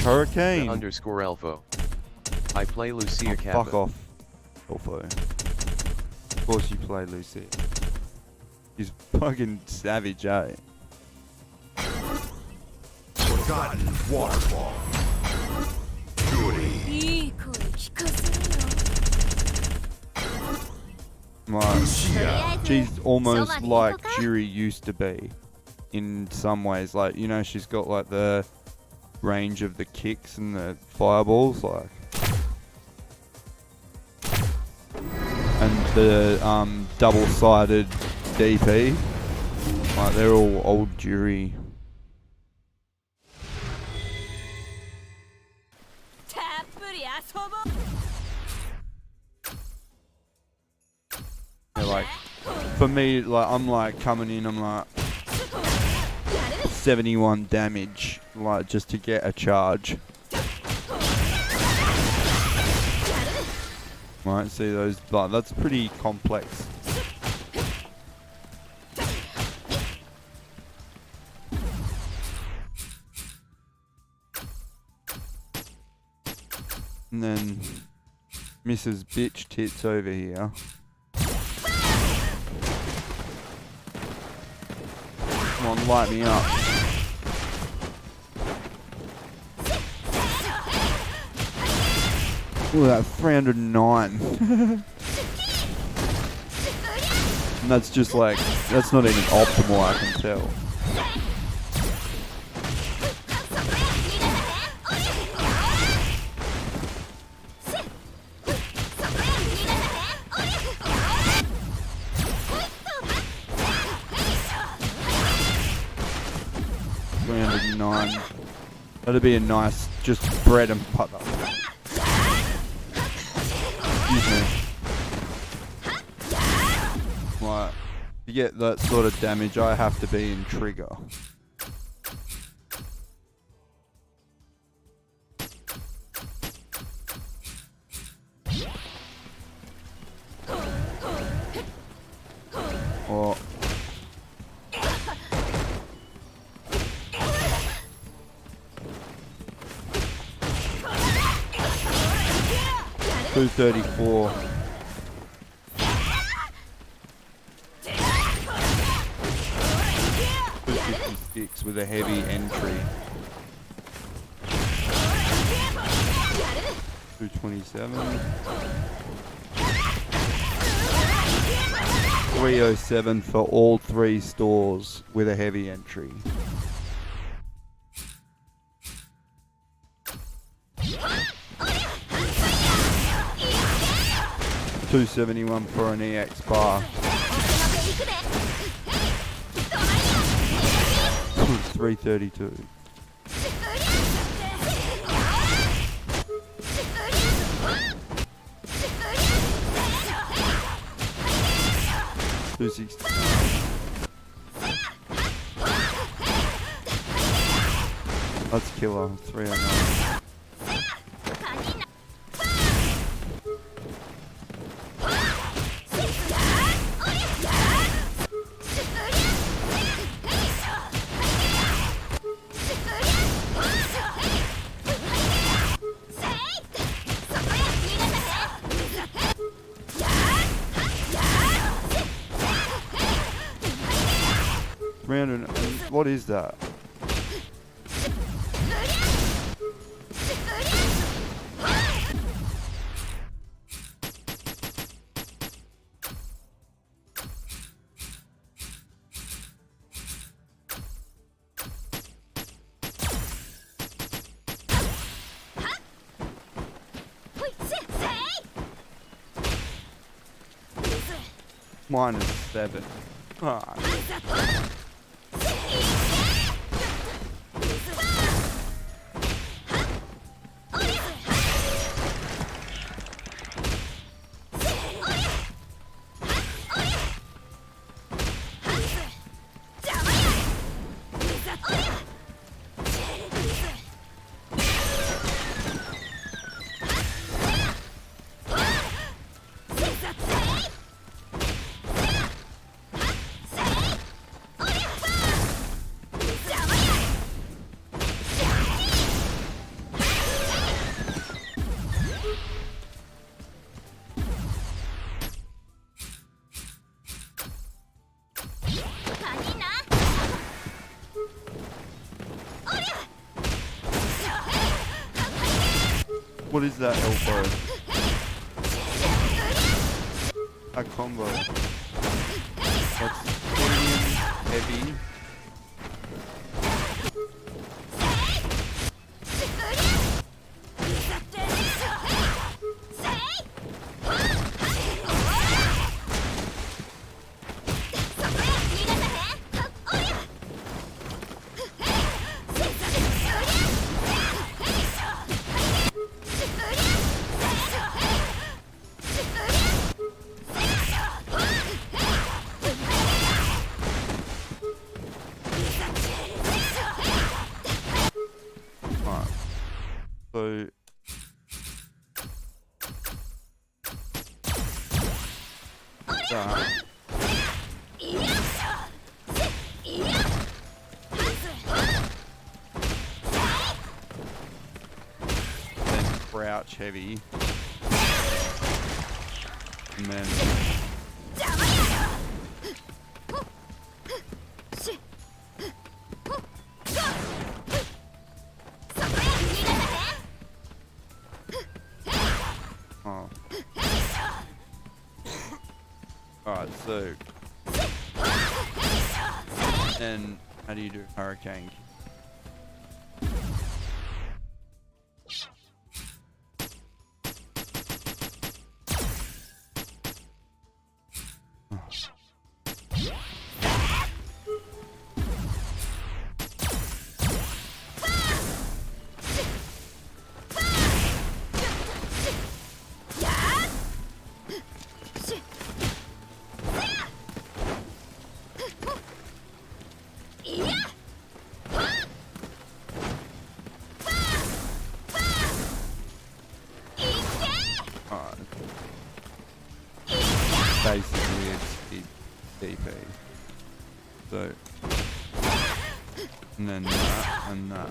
Hurricane! Underscore Elfo. I play Lucia Oh, Kappa. fuck off, Elfo. Of course you play Lucia. He's fucking savage, eh? Forgotten waterfall. Goody. いい声聞かせろよ Like, Lucia. she's almost like Juri used to be. In some ways, like, you know, she's got like the range of the kicks and the fireballs, like. And the double-sided DP. Like, they're all old Juri. たっぷり遊ぼう They're like, for me, like, I'm like coming in, I'm like 71 damage, like, just to get a charge. Right, see those, like, that's pretty complex. And then Mrs. Bitch Tits over here. Come on, light me up. Look at that, 309. And that's just like, that's not even optimal, I can tell. That'd be a nice, just bread and butter. Excuse me. Like, to get that sort of damage, I have to be in trigger. Or 234. $256 with a heavy entry. 227. 307 for all three stores with a heavy entry. $271 for an EX bar. 332. $260. That's killer. 309. What is that? -7. Ah. What is that elbow? A combo. That's medium, heavy. So that. Then crouch heavy. And then alright, so and how do you do hurricane? Basically it's DP. So and then that and that.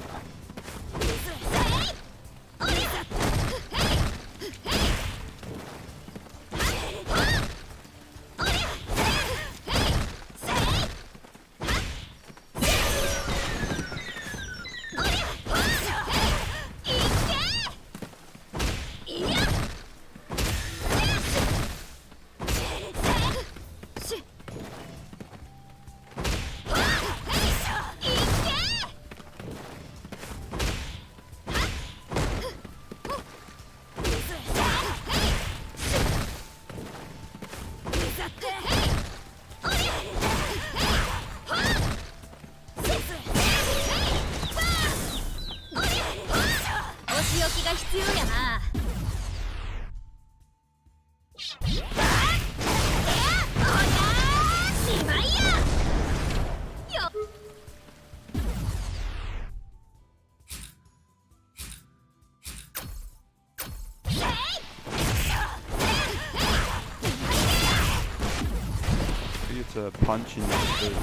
to punch in this too.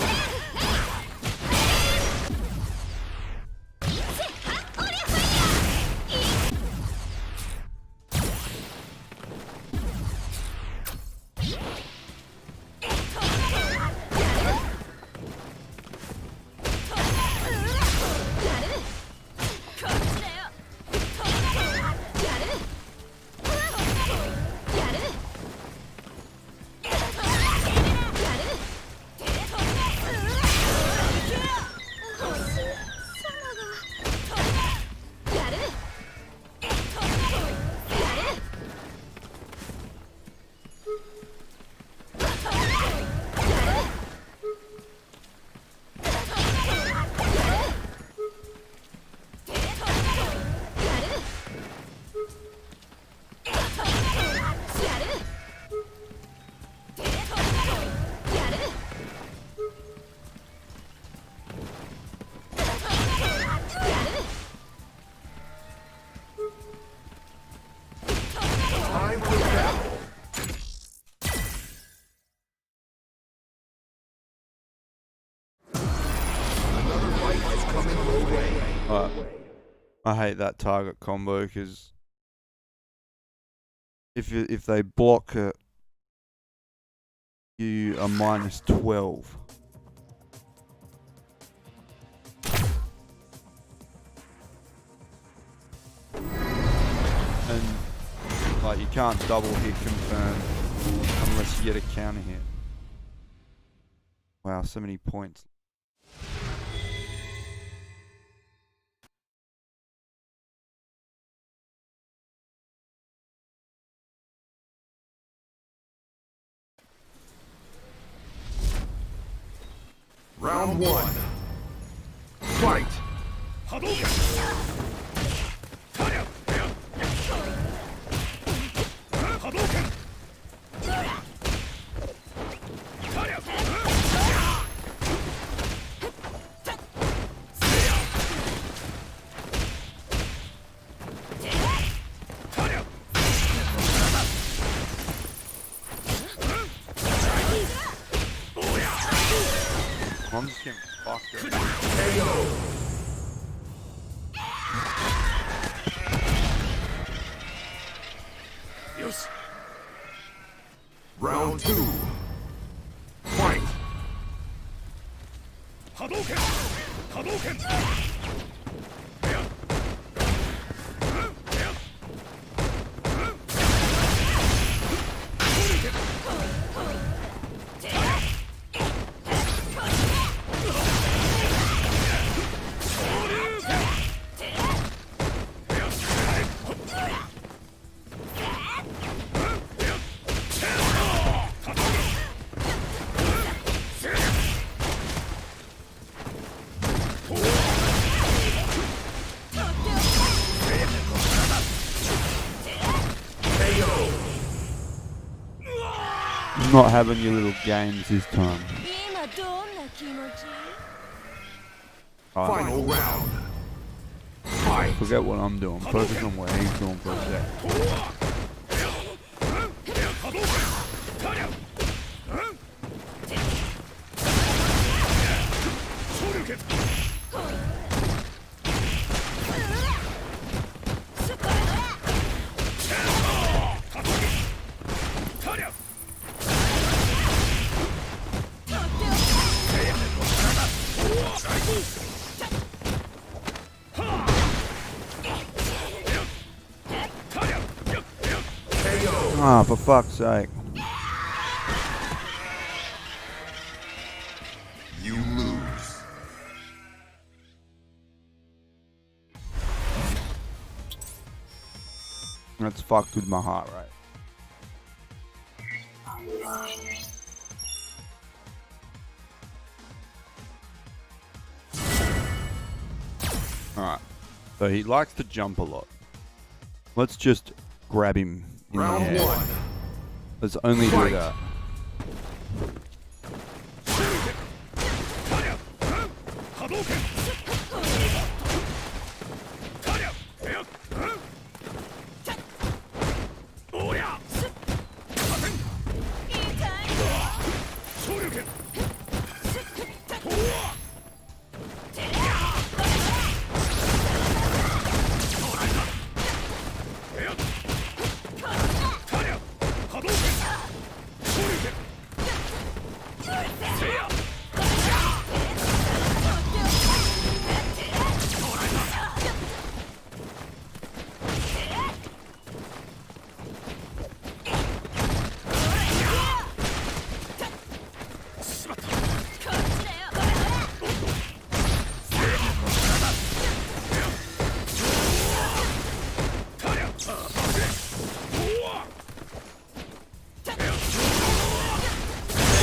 I hate that target combo because if they block it, you are minus 12. And like you can't double hit confirm unless you get a counter hit. Wow, so many points. Round one. Fight! I'm just getting fucked up. KO! Round two. Fight! I'm not having your little games this time. 今どんな気持ち？ Alright, Final round. Fight! forget what I'm doing. Focus on what he's doing for a sec. Ah, for fuck's sake. You lose. That's fucked with my heart rate. Alright. So he likes to jump a lot. Let's just grab him in the Round air. one. Let's only do Fight. that.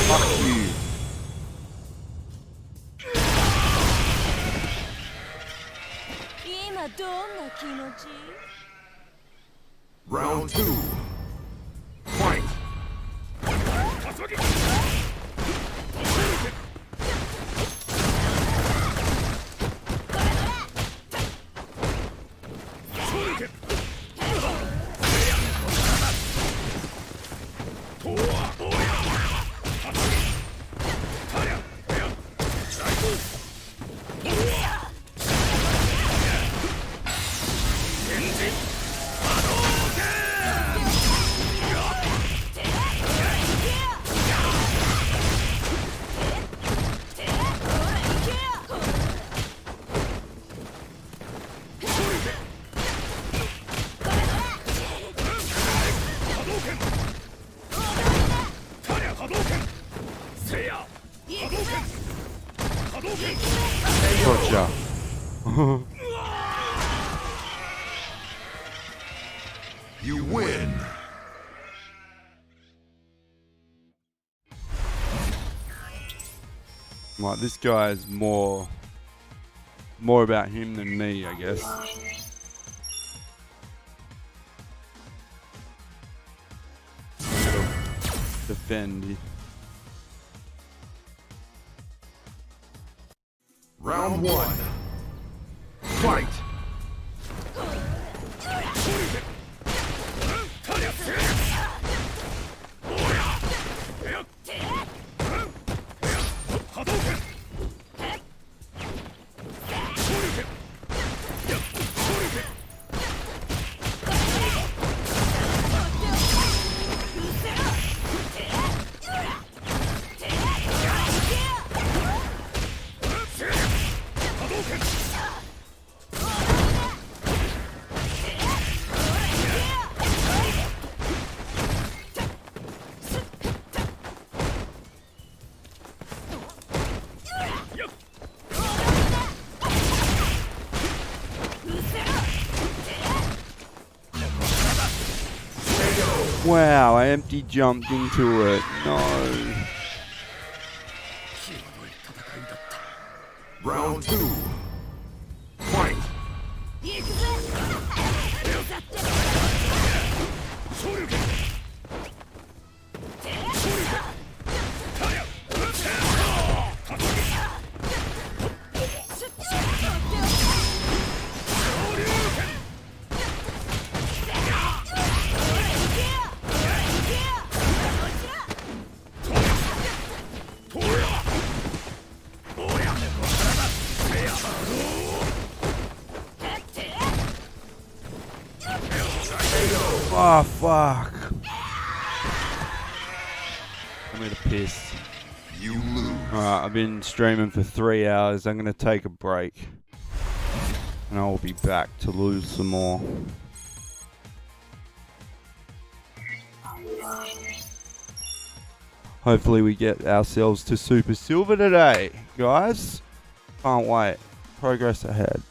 Fuck you. Round 2. Fight! Gotcha. You win! Right, this guy is more about him than me, I guess. Defend. Round 1. Fight! Wow, I empty jumped into it. No. Round 2. Fight! Oh, fuck. I'm gonna piss. You lose. Alright, I've been streaming for 3 hours. I'm gonna take a break. And I'll be back to lose some more. Hopefully we get ourselves to Super Silver today, guys. Can't wait. Progress ahead.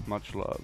Much love.